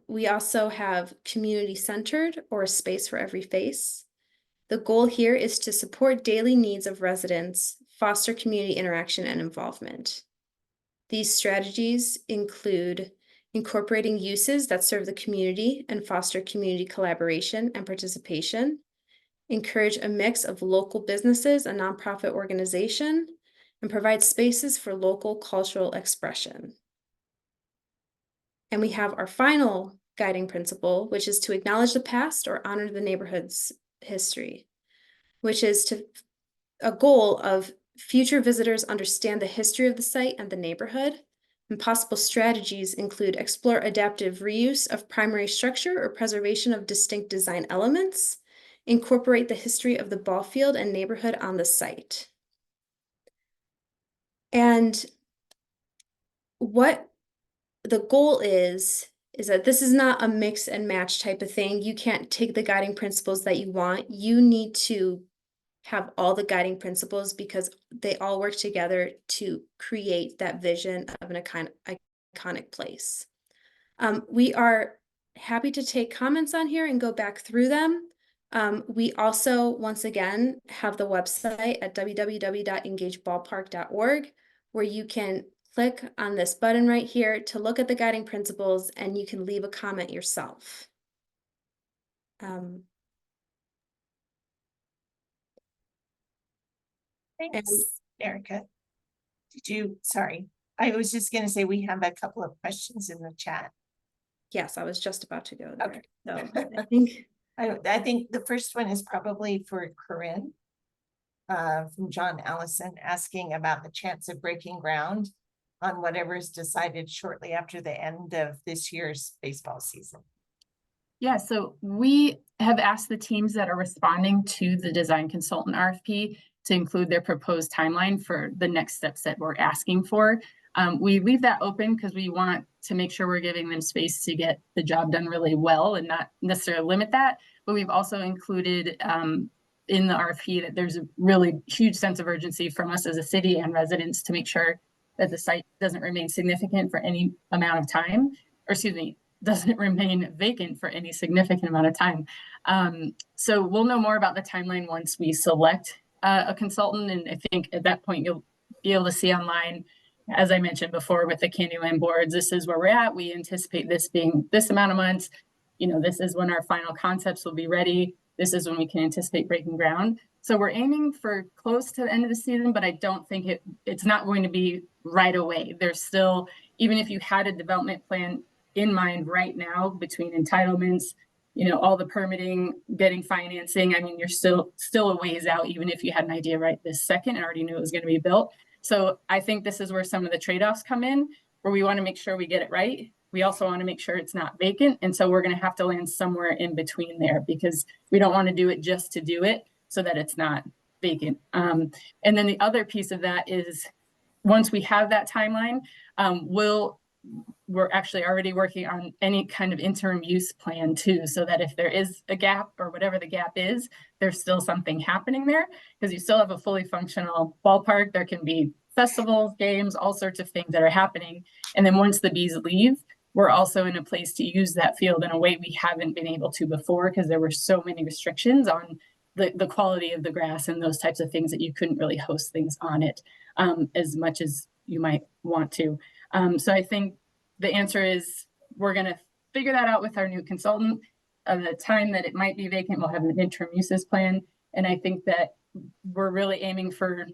We also have community-centered, or a space for every face. The goal here is to support daily needs of residents, foster community interaction and involvement. These strategies include incorporating uses that serve the community and foster community collaboration and participation, encourage a mix of local businesses and nonprofit organization, and provide spaces for local cultural expression. And we have our final guiding principle, which is to acknowledge the past or honor the neighborhood's history, which is a goal of future visitors understand the history of the site and the neighborhood. And possible strategies include explore adaptive reuse of primary structure or preservation of distinct design elements, incorporate the history of the ball field and neighborhood on the site. And what the goal is that this is not a mix and match type of thing. You can't take the guiding principles that you want. You need to have all the guiding principles because they all work together to create that vision of an iconic place. We are happy to take comments on here and go back through them. We also, once again, have the website at www.engageballpark.org, where you can click on this button right here to look at the guiding principles, and you can leave a comment yourself. Thanks, Erica. Sorry, I was just going to say we have a couple of questions in the chat. Yes, I was just about to go there. Okay. So I think the first one is probably for Corinne, from John Allison, asking about the chance of breaking ground on whatever is decided shortly after the end of this year's baseball season. Yeah, so we have asked the teams that are responding to the design consultant RFP to include their proposed timeline for the next steps that we're asking for. We leave that open because we want to make sure we're giving them space to get the job done really well and not necessarily limit that. But we've also included in the RFP that there's a really huge sense of urgency from us as a city and residents to make sure that the site doesn't remain significant for any amount of time, or excuse me, doesn't remain vacant for any significant amount of time. So we'll know more about the timeline once we select a consultant. And I think at that point, you'll be able to see online, as I mentioned before, with the Candyland boards, this is where we're at. We anticipate this being this amount of months. You know, this is when our final concepts will be ready. This is when we can anticipate breaking ground. So we're aiming for close to the end of the season, but I don't think it's not going to be right away. There's still, even if you had a development plan in mind right now between entitlements, you know, all the permitting, getting financing, I mean, you're still a ways out, even if you had an idea right this second and already knew it was going to be built. So I think this is where some of the trade-offs come in, where we want to make sure we get it right. We also want to make sure it's not vacant. And so we're going to have to land somewhere in between there, because we don't want to do it just to do it so that it's not vacant. And then the other piece of that is once we have that timeline, we're actually already working on any kind of interim use plan too, so that if there is a gap or whatever the gap is, there's still something happening there, because you still have a fully functional ballpark. There can be festivals, games, all sorts of things that are happening. And then once the bees leave, we're also in a place to use that field in a way we haven't been able to before, because there were so many restrictions on the quality of the grass and those types of things that you couldn't really host things on it as much as you might want to. So I think the answer is we're going to figure that out with our new consultant. The time that it might be vacant, we'll have an interim uses plan. And I think that we're really aiming for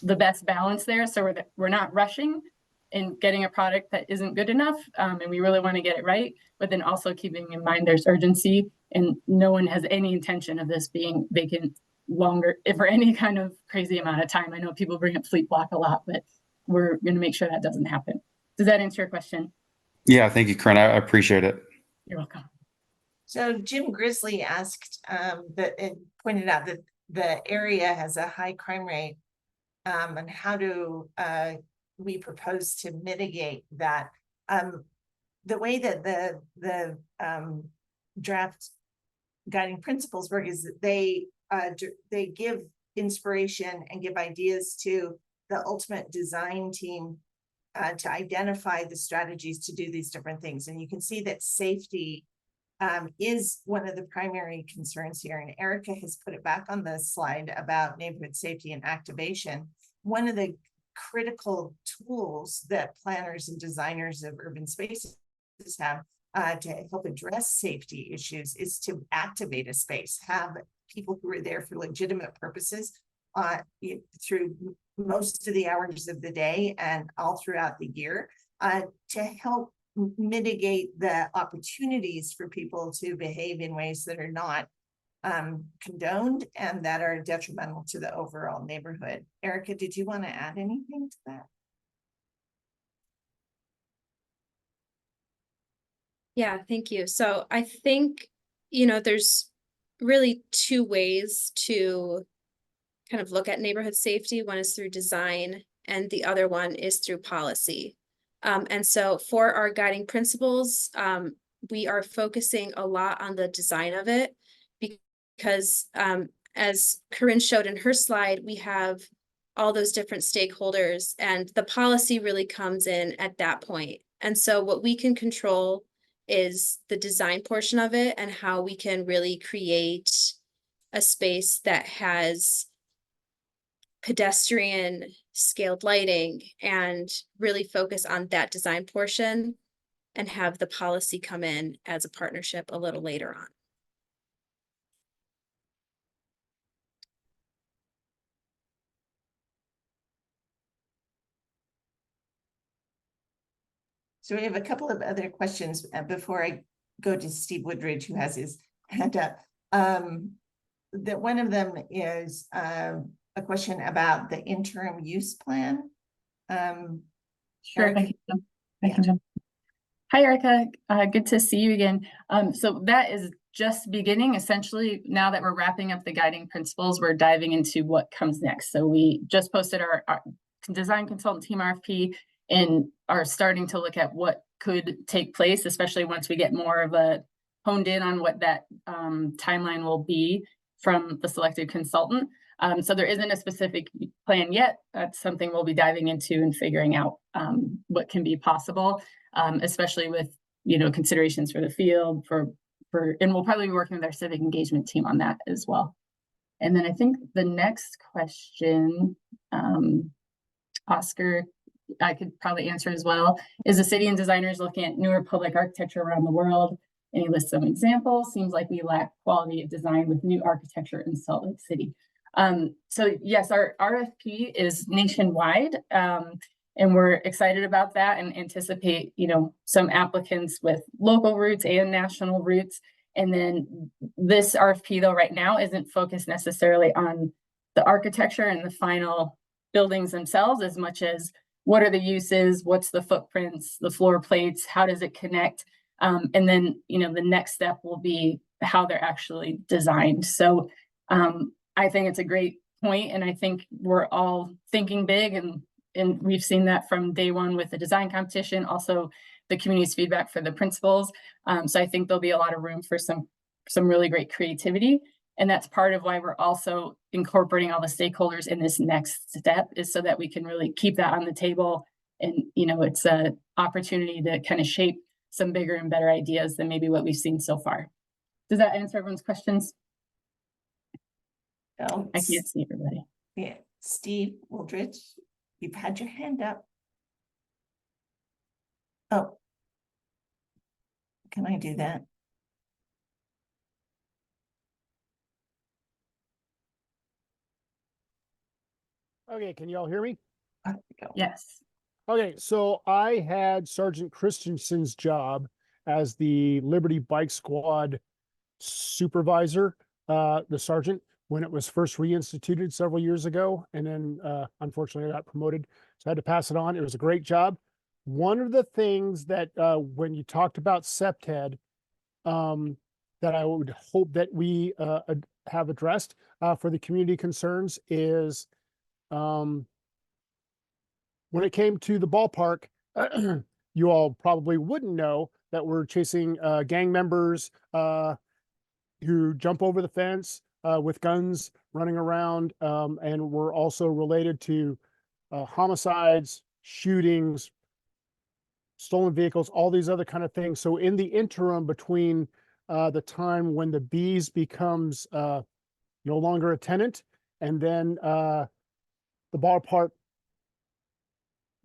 the best balance there. So we're not rushing in getting a product that isn't good enough. And we really want to get it right, but then also keeping in mind there's urgency, and no one has any intention of this being vacant longer for any kind of crazy amount of time. I know people bring up Fleet Block a lot, but we're going to make sure that doesn't happen. Does that answer your question? Yeah, thank you, Corinne. I appreciate it. You're welcome. So Jim Grizzly asked that it pointed out that the area has a high crime rate, and how do we propose to mitigate that? The way that the draft guiding principles work is that they give inspiration and give ideas to the ultimate design team to identify the strategies to do these different things. And you can see that safety is one of the primary concerns here. And Erica has put it back on the slide about neighborhood safety and activation. One of the critical tools that planners and designers of urban spaces have to help address safety issues is to activate a space, have people who are there for legitimate purposes through most of the hours of the day and all throughout the year to help mitigate the opportunities for people to behave in ways that are not condoned and that are detrimental to the overall neighborhood. Erica, did you want to add anything to that? Yeah, thank you. So I think, you know, there's really two ways to kind of look at neighborhood safety. One is through design, and the other one is through policy. And so for our guiding principles, we are focusing a lot on the design of it because as Corinne showed in her slide, we have all those different stakeholders, and the policy really comes in at that point. And so what we can control is the design portion of it and how we can really create a space that has pedestrian scaled lighting and really focus on that design portion and have the policy come in as a partnership a little later on. So we have a couple of other questions before I go to Steve Woodridge, who has his hand up. That one of them is a question about the interim use plan. Sure, I can jump. Hi, Erica. Good to see you again. So that is just beginning. Essentially, now that we're wrapping up the guiding principles, we're diving into what comes next. So we just posted our design consultant team RFP and are starting to look at what could take place, especially once we get more of a honed in on what that timeline will be from the selected consultant. So there isn't a specific plan yet. That's something we'll be diving into and figuring out what can be possible, especially with, you know, considerations for the field, and we'll probably be working with our civic engagement team on that as well. And then I think the next question, Oscar, I could probably answer as well. Is the city and designers looking at newer public architecture around the world? And he lists some examples. Seems like we lack quality of design with new architecture in Salt Lake City. So yes, our RFP is nationwide, and we're excited about that and anticipate, you know, some applicants with local roots and national roots. And then this RFP, though, right now isn't focused necessarily on the architecture and the final buildings themselves as much as what are the uses, what's the footprints, the floor plates, how does it connect? And then, you know, the next step will be how they're actually designed. So I think it's a great point, and I think we're all thinking big and and we've seen that from day one with the design competition, also the community's feedback for the principals. So I think there'll be a lot of room for some really great creativity. And that's part of why we're also incorporating all the stakeholders in this next step, is so that we can really keep that on the table. And, you know, it's an opportunity to kind of shape some bigger and better ideas than maybe what we've seen so far. Does that answer everyone's questions? No, I can't see everybody. yeah, Steve Wooldridge, you've had your hand up. Oh. Can I do that? Okay, can you all hear me? There we go. Yes. Okay, so I had Sergeant Christensen's job as the Liberty Bike Squad supervisor, the sergeant, when it was first reinstituted several years ago. And then unfortunately I got promoted, so I had to pass it on. It was a great job. One of the things that when you talked about SEPTED, that I would hope that we have addressed for the community concerns is when it came to the ballpark, you all probably wouldn't know that we're chasing gang members who jump over the fence with guns running around. And we're also related to homicides, shootings, stolen vehicles, all these other kind of things. So in the interim between the time when the bees becomes no longer a tenant, and then the ballpark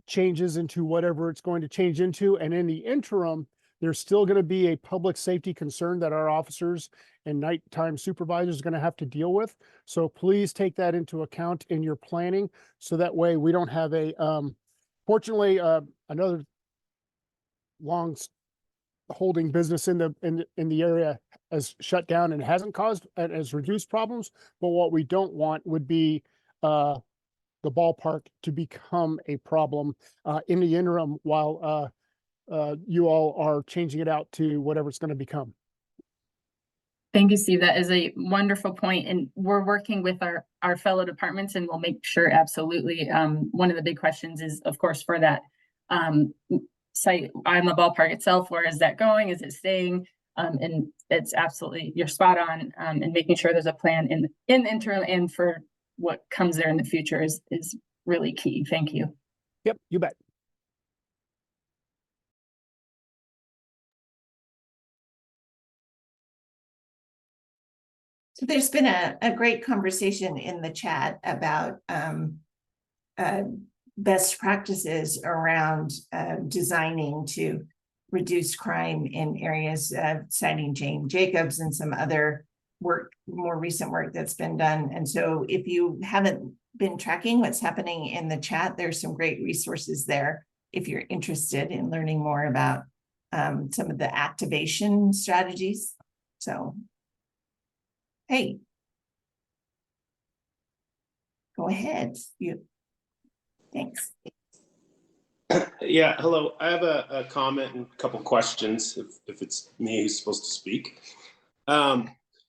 changes into whatever it's going to change into, and in the interim, there's still going to be a public safety concern that our officers and nighttime supervisors are going to have to deal with. So please take that into account in your planning, so that way we don't have a fortunately another long holding business in the area has shut down and hasn't caused and has reduced problems. But what we don't want would be the ballpark to become a problem in the interim while you all are changing it out to whatever it's going to become. Thank you, Steve. That is a wonderful point. And we're working with our fellow departments, and we'll make sure, absolutely. One of the big questions is, of course, for that site on the ballpark itself, where is that going? Is it staying? And it's absolutely, you're spot on, and making sure there's a plan in the interim and for what comes there in the future is really key. Thank you. Yep, you bet. So there's been a great conversation in the chat about best practices around designing to reduce crime in areas, citing Jane Jacobs and some other work, more recent work that's been done. And so if you haven't been tracking what's happening in the chat, there's some great resources there if you're interested in learning more about some of the activation strategies. So, hey, go ahead. Thanks. Yeah, hello. I have a comment and a couple questions if it's me who's supposed to speak.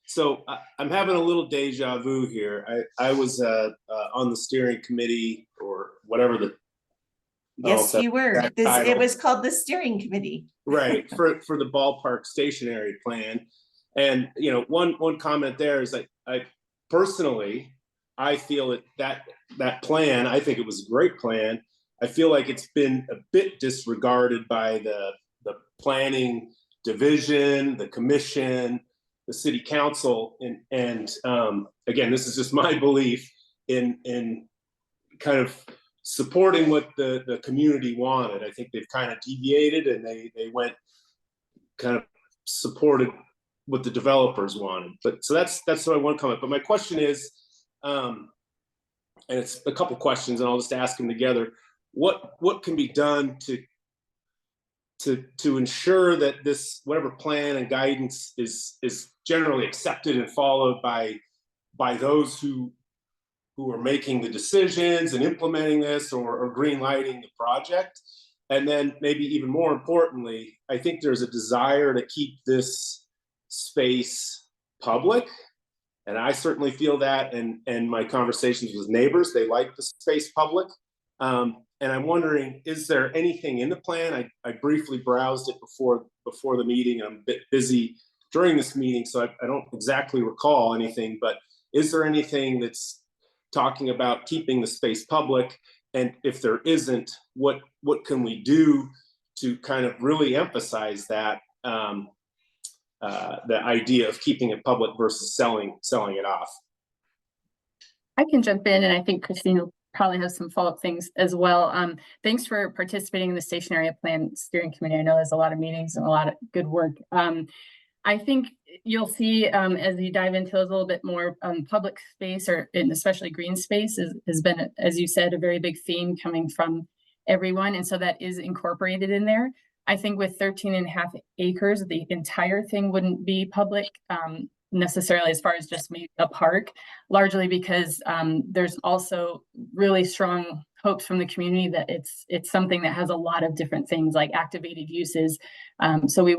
So I'm having a little deja vu here. I was on the steering committee or whatever the Yes, you were. It was called the steering committee. Right, for the ballpark stationary plan. And you know, one comment there is I personally feel that plan, I think it was a great plan. I feel like it's been a bit disregarded by the planning division, the commission, the city council, and again, this is just my belief in kind of supporting what the community wanted. I think they've kind of deviated, and they went kind of supported what the developers wanted. But so that's what I want to comment. But my question is, and it's a couple questions, and I'll just ask them together. What can be done to ensure that this whatever plan and guidance is generally accepted and followed by those who are making the decisions and implementing this or green lighting the project? And then maybe even more importantly, I think there's a desire to keep this space public. And I certainly feel that, and my conversations with neighbors, they like the space public. And I'm wondering, is there anything in the plan? I briefly browsed it before the meeting. I'm a bit busy during this meeting, so I don't exactly recall anything, but is there anything that's talking about keeping the space public? And if there isn't, what can we do to kind of really emphasize that, the idea of keeping it public versus selling it off? I can jump in, and I think Christine will probably have some follow-up things as well. Thanks for participating in the Station Area Plan Steering Committee. I know there's a lot of meetings and a lot of good work. I think you'll see as you dive into a little bit more, public space, and especially green space has been, as you said, a very big theme coming from everyone. And so that is incorporated in there. I think with 13.5 acres, the entire thing wouldn't be public necessarily, as far as just maybe a park, largely because there's also really strong hopes from the community that it's something that has a lot of different things like activated uses. So we're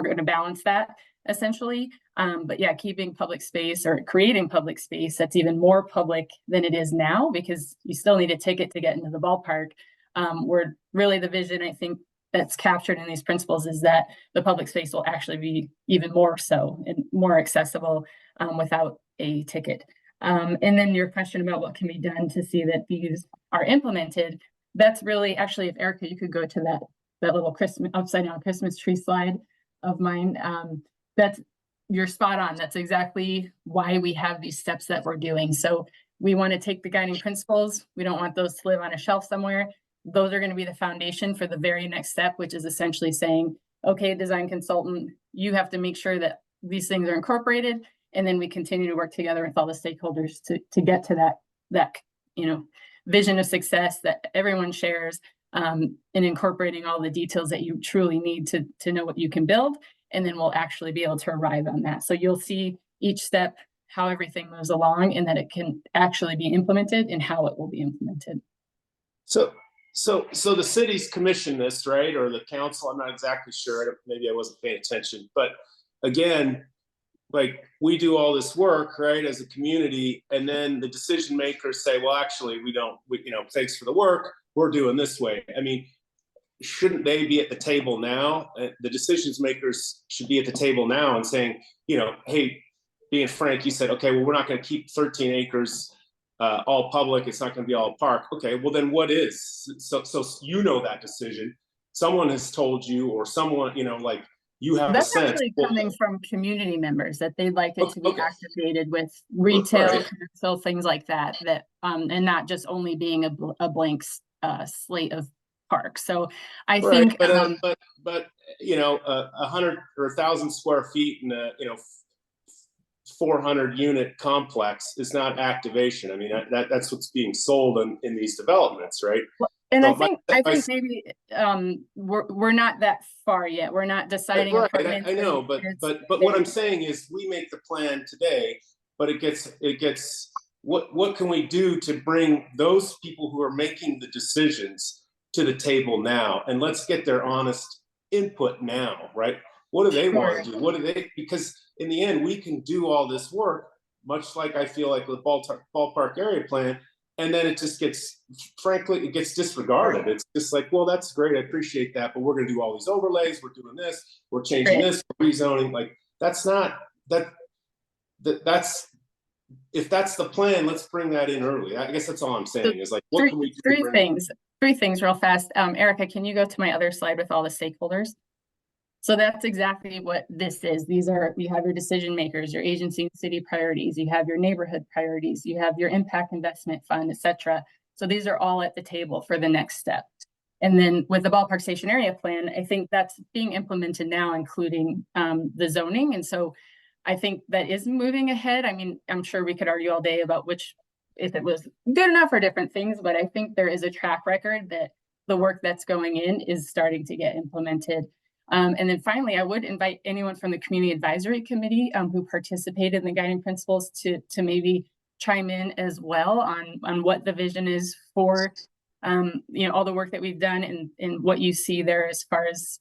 going to balance that essentially. But yeah, keeping public space or creating public space that's even more public than it is now, because you still need a ticket to get into the ballpark. Where really the vision, I think, that's captured in these principles is that the public space will actually be even more so and more accessible without a ticket. And then your question about what can be done to see that these are implemented, that's really actually, if Erica, you could go to that little Christmas upside down Christmas tree slide of mine. You're spot on. That's exactly why we have these steps that we're doing. So we want to take the guiding principles. We don't want those to live on a shelf somewhere. Those are going to be the foundation for the very next step, which is essentially saying, okay, design consultant, you have to make sure that these things are incorporated. And then we continue to work together with all the stakeholders to get to that vision of success that everyone shares, and incorporating all the details that you truly need to know what you can build. And then we'll actually be able to arrive on that. So you'll see each step, how everything moves along, and that it can actually be implemented and how it will be implemented. So the city's commissioned this, right? Or the council, I'm not exactly sure. Maybe I wasn't paying attention. But again, like we do all this work, right, as a community, and then the decision makers say, well, actually, thanks for the work, we're doing this way. I mean, shouldn't they be at the table now? The decision makers should be at the table now and saying, hey, being frank, you said, okay, well, we're not going to keep 13 acres all public. It's not going to be all park. Okay, well then what is? So that decision. Someone has told you, or someone, like you have that's a sense. Actually coming from community members that they'd like it to be activated with retail, commercial, things like that. And not just only being a blank slate of parks. So I think, but 100 or 1,000 square feet in a 400 unit complex is not activation. I mean, that's what's being sold in these developments, right? And so I think maybe we're not that far yet. We're not deciding. Right, I know, but what I'm saying is we make the plan today, but it gets what can we do to bring those people who are making the decisions to the table now, and let's get their honest input now, right? What do they want to do? Because in the end, we can do all this work, much like I feel like with ballpark area plan, and then it just gets, frankly, it gets disregarded. It's just like, well, that's great, I appreciate that, but we're going to do all these overlays, we're doing this, we're changing this, we're rezoning. Like that's not that's if that's the plan, let's bring that in early. I guess that's all I'm saying is like, what can we do? Three things real fast. Erica, can you go to my other slide with all the stakeholders? So that's exactly what this is. You have your decision makers, your agency and city priorities, you have your neighborhood priorities, you have your impact investment fund, etc. So these are all at the table for the next step. And then with the ballpark station area plan, I think that's being implemented now, including the zoning. And so I think that is moving ahead. I mean, I'm sure we could argue all day about if it was good enough or different things, but I think there is a track record that the work that's going in is starting to get implemented. And then finally, I would invite anyone from the Community Advisory Committee who participated in the guiding principles to maybe chime in as well on what the vision is for all the work that we've done and what you see there as far as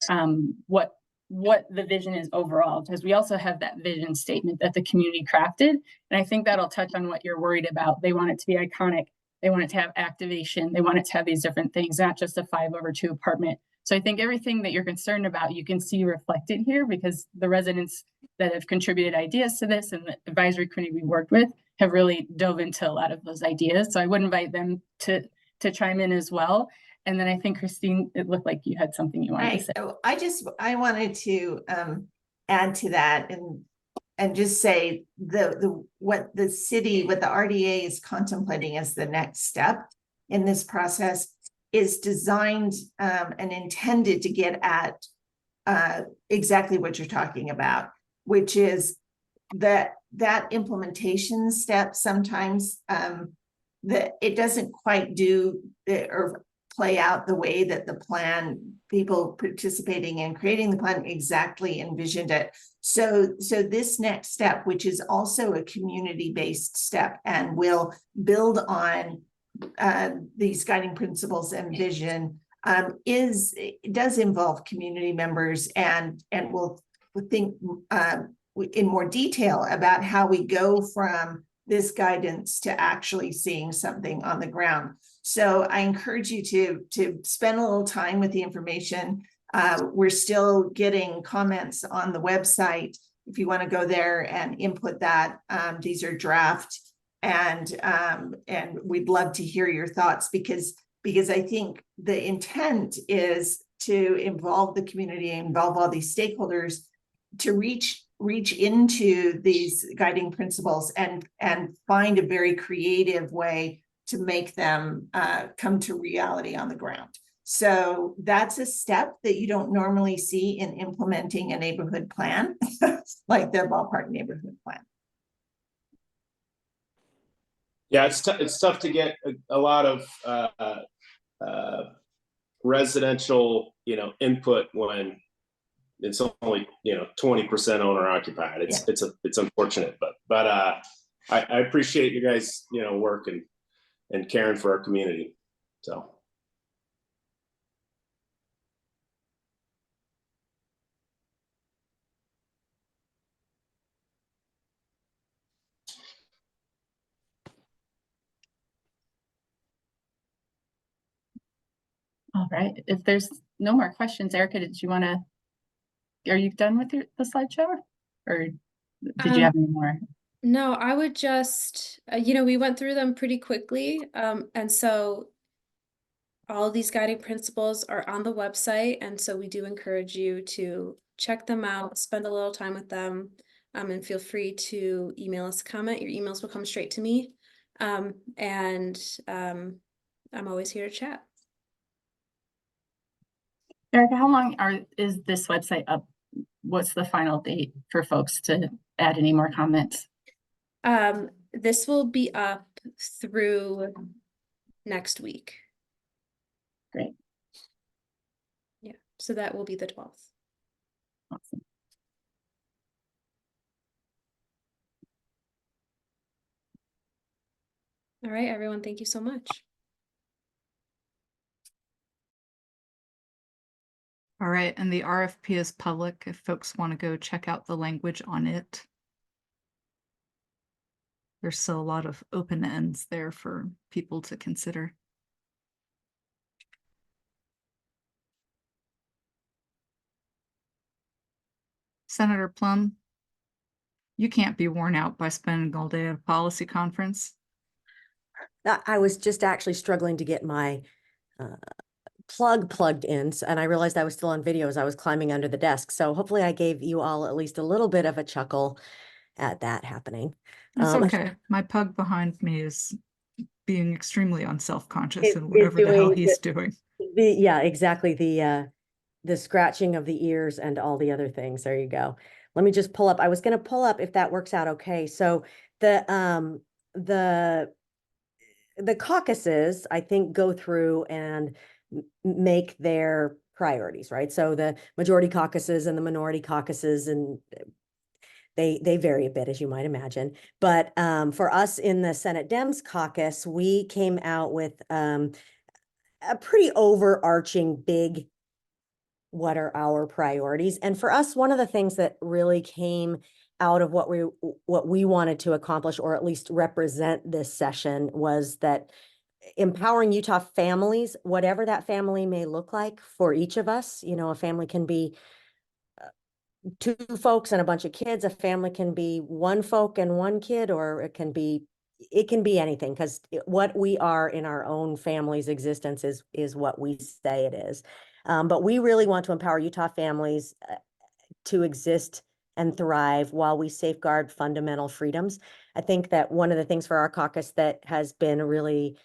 what the vision is overall, because we also have that vision statement that the community crafted. And I think that'll touch on what you're worried about. They want it to be iconic. They want it to have activation. They want it to have these different things, not just a 5/2 apartment. So I think everything that you're concerned about, you can see reflected here because the residents that have contributed ideas to this and the advisory committee we worked with have really dove into a lot of those ideas. So I would invite them to chime in as well. And then I think, Christine, it looked like you had something you wanted to say. I wanted to add to that and just say what the RDA is contemplating as the next step in this process is designed and intended to get at exactly what you're talking about, which is that implementation step sometimes that it doesn't quite do or play out the way that the plan, people participating in creating the plan exactly envisioned it. So this next step, which is also a community-based step and will build on these guiding principles and vision, it does involve community members and we'll think in more detail about how we go from this guidance to actually seeing something on the ground. So I encourage you to spend a little time with the information. We're still getting comments on the website. If you want to go there and input that, these are draft, and we'd love to hear your thoughts because I think the intent is to involve the community, involve all these stakeholders to reach into these guiding principles and find a very creative way to make them come to reality on the ground. So that's a step that you don't normally see in implementing a neighborhood plan, like the Ballpark neighborhood plan. Yeah, it's tough to get a lot of residential, input when it's only 20% owner occupied. It's unfortunate, but I appreciate you guys work and caring for our community. So. All right. If there's no more questions, Erica, are you done with the slideshow, or did you have any more? No, I would just, we went through them pretty quickly. And so all these guiding principles are on the website. And so we do encourage you to check them out, spend a little time with them, and feel free to email us a comment. Your emails will come straight to me. And I'm always here to chat. Erica, how long is this website up? What's the final date for folks to add any more comments? This will be up through next week. Great. Yeah, so that will be the 12th. Awesome. All right, everyone, thank you so much. All right, and the RFP is public if folks want to go check out the language on it. There's still a lot of open ends there for people to consider. Senator Plum, you can't be worn out by spending all day at a policy conference. I was just actually struggling to get my plugged in, and I realized I was still on video as I was climbing under the desk. So hopefully I gave you all at least a little bit of a chuckle at that happening. It's okay. My pug behind me is being extremely unselfconscious in whatever the hell he's doing. Yeah, exactly. The scratching of the ears and all the other things. There you go. Let me just pull up. I was going to pull up if that works out okay. So the caucuses, I think, go through and make their priorities, right? So the majority caucuses and the minority caucuses, and they vary a bit, as you might imagine. But for us in the Senate Dems caucus, we came out with a pretty overarching big, what are our priorities? And for us, one of the things that really came out of what we wanted to accomplish, or at least represent this session, was that empowering Utah families, whatever that family may look like for each of us. You know, a family can be two folks and a bunch of kids. A family can be one folk and one kid, or it can be anything, because what we are in our own family's existence is what we say it is. But we really want to empower Utah families to exist and thrive while we safeguard fundamental freedoms. I think that one of the things for our caucus that has been a really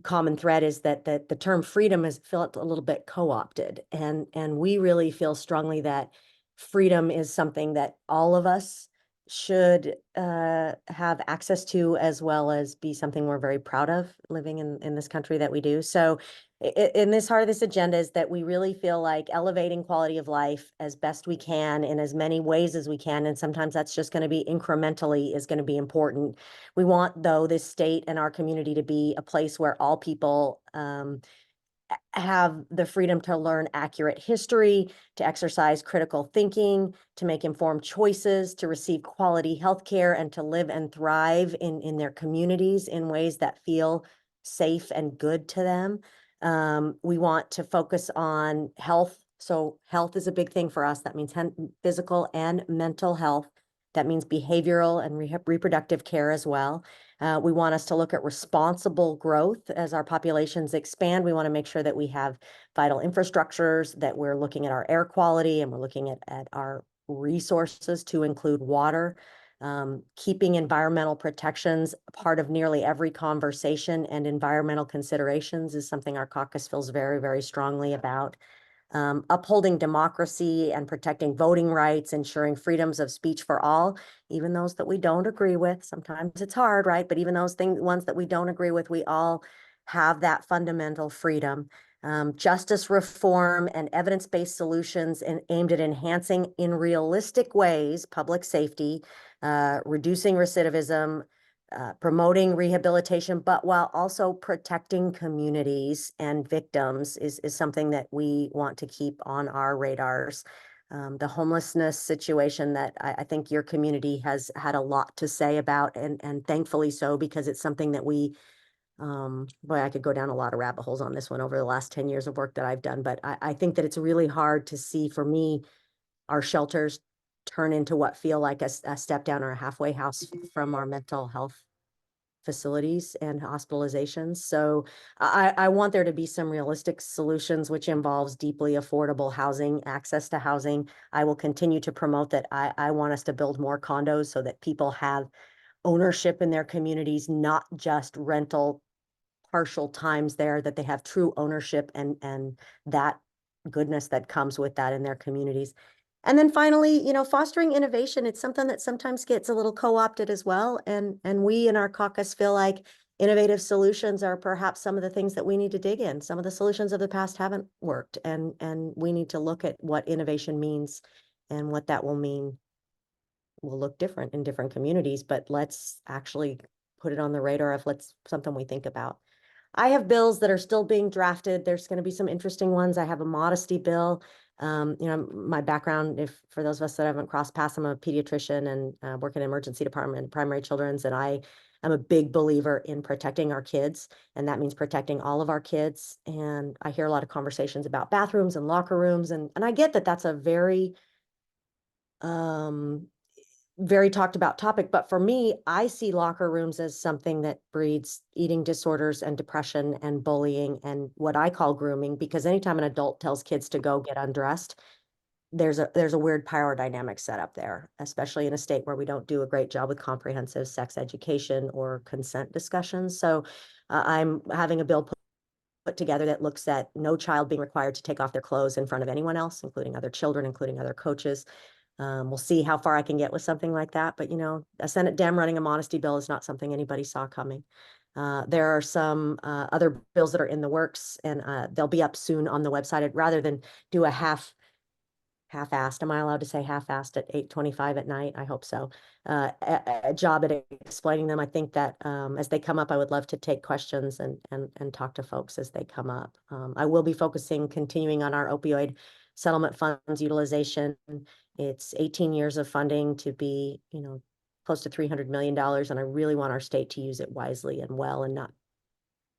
common thread is that the term freedom has felt a little bit co-opted, and we really feel strongly that freedom is something that all of us should have access to, as well as be something we're very proud of living in this country that we do. So in this heart of this agenda is that we really feel like elevating quality of life as best we can in as many ways as we can. And sometimes that's just going to be incrementally is going to be important. We want, though, this state and our community to be a place where all people have the freedom to learn accurate history, to exercise critical thinking, to make informed choices, to receive quality healthcare, and to live and thrive in their communities in ways that feel safe and good to them. We want to focus on health. So health is a big thing for us. That means physical and mental health. That means behavioral and reproductive care as well. We want us to look at responsible growth as our populations expand. We want to make sure that we have vital infrastructures, that we're looking at our air quality, and we're looking at our resources to include water. Keeping environmental protections part of nearly every conversation, and environmental considerations is something our caucus feels very, very strongly about. Upholding democracy and protecting voting rights, ensuring freedoms of speech for all, even those that we don't agree with. Sometimes it's hard, right? But even those ones that we don't agree with, we all have that fundamental freedom. Justice reform and evidence-based solutions aimed at enhancing in realistic ways public safety, reducing recidivism, promoting rehabilitation, but while also protecting communities and victims is something that we want to keep on our radars. The homelessness situation that I think your community has had a lot to say about, and thankfully so, because it's something that we, boy, I could go down a lot of rabbit holes on this one over the last 10 years of work that I've done, but I think that it's really hard to see, for me, our shelters turn into what feel like a step down or a halfway house from our mental health facilities and hospitalizations. So I want there to be some realistic solutions, which involves deeply affordable housing, access to housing. I will continue to promote that. I want us to build more condos so that people have ownership in their communities, not just rental partial times there, that they have true ownership and that goodness that comes with that in their communities. And then finally, you know, fostering innovation. It's something that sometimes gets a little co-opted as well. And we in our caucus feel like innovative solutions are perhaps some of the things that we need to dig in. Some of the solutions of the past haven't worked, and we need to look at what innovation means and what that will mean will look different in different communities, but let's actually put it on the radar of something we think about. I have bills that are still being drafted. There's going to be some interesting ones. I have a modesty bill. You know, my background, if for those of us that haven't crossed paths, I'm a pediatrician and work in emergency department, primary children's, and I am a big believer in protecting our kids, and that means protecting all of our kids. And I hear a lot of conversations about bathrooms and locker rooms, and I get that that's a very very talked about topic, but for me, I see locker rooms as something that breeds eating disorders and depression and bullying and what I call grooming, because anytime an adult tells kids to go get undressed, there's a weird power dynamic set up there, especially in a state where we don't do a great job with comprehensive sex education or consent discussions. So I'm having a bill put together that looks at no child being required to take off their clothes in front of anyone else, including other children, including other coaches. We'll see how far I can get with something like that. But, you know, a Senate Dem running a modesty bill is not something anybody saw coming. There are some other bills that are in the works, and they'll be up soon on the website. Rather than do a half-assed, am I allowed to say half-assed at 8:25 at night? I hope so. A job at explaining them. I think that as they come up, I would love to take questions and talk to folks as they come up. I will be continuing on our opioid settlement funds utilization. It's 18 years of funding to be, you know, close to $300 million. And I really want our state to use it wisely and well, and not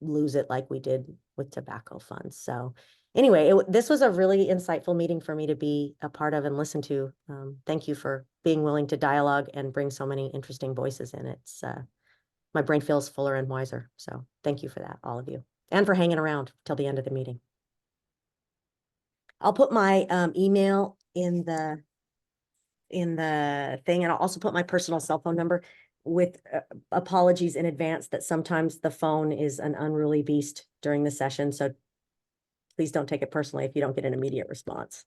lose it like we did with tobacco funds. So anyway, this was a really insightful meeting for me to be a part of and listen to. Thank you for being willing to dialogue and bring so many interesting voices in. It's my brain feels fuller and wiser. So thank you for that, all of you, and for hanging around till the end of the meeting. I'll put my email in the thing, and I'll also put my personal cell phone number with apologies in advance that sometimes the phone is an unruly beast during the session. So please don't take it personally if you don't get an immediate response.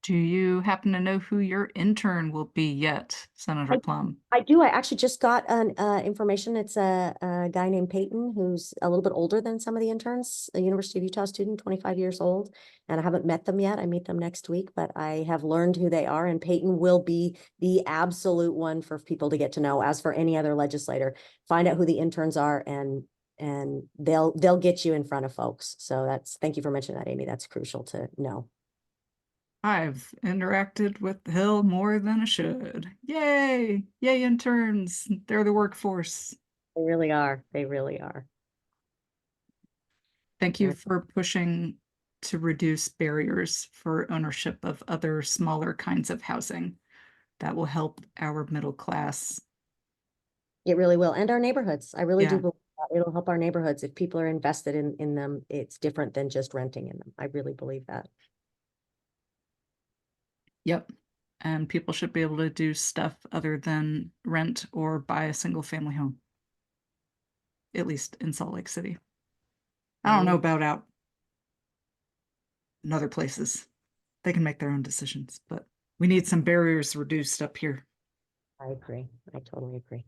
Do you happen to know who your intern will be yet, Senator Plum? I do. I actually just got an information. It's a guy named Peyton, who's a little bit older than some of the interns, a University of Utah student, 25 years old. And I haven't met them yet. I meet them next week, but I have learned who they are. And Peyton will be the absolute one for people to get to know. As for any other legislator, find out who the interns are, and they'll get you in front of folks. So thank you for mentioning that, Amy. That's crucial to know. I've interacted with Hill more than I should. Yay! Yay, interns. They're the workforce. They really are. They really are. Thank you for pushing to reduce barriers for ownership of other smaller kinds of housing. That will help our middle class. It really will. And our neighborhoods. I really do Yeah. believe that it'll help our neighborhoods. If people are invested in them, it's different than just renting in them. I really believe that. Yep. And people should be able to do stuff other than rent or buy a single family home. At least in Salt Lake City. I don't know about out in other places. They can make their own decisions, but we need some barriers reduced up here. I agree. I totally agree.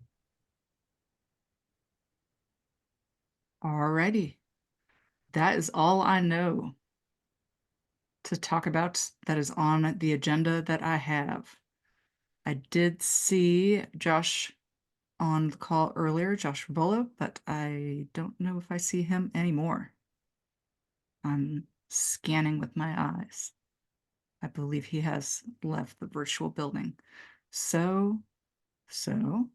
Alrighty. That is all I know to talk about that is on the agenda that I have. I did see Josh on the call earlier, Josh Rabolo, but I don't know if I see him anymore. I'm scanning with my eyes. I believe he has left the virtual building. So, John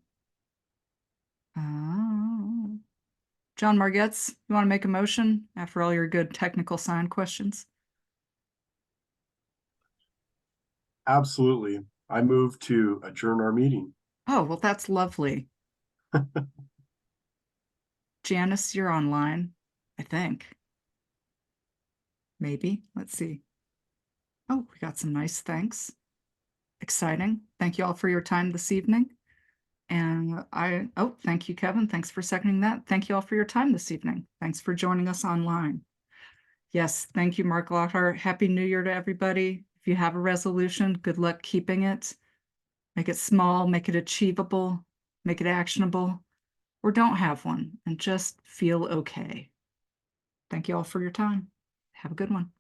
Margetts, you want to make a motion after all your good technical sign questions? Absolutely. I move to adjourn our meeting. Oh, well, that's lovely. Janice, you're online, I think. Maybe. Let's see. Oh, we got some nice thanks. Exciting. Thank you all for your time this evening. And thank you, Kevin. Thanks for seconding that. Thank you all for your time this evening. Thanks for joining us online. Yes, thank you, Mark Lockhart. Happy New Year to everybody. If you have a resolution, good luck keeping it. Make it small, make it achievable, make it actionable, or don't have one and just feel okay. Thank you all for your time. Have a good one.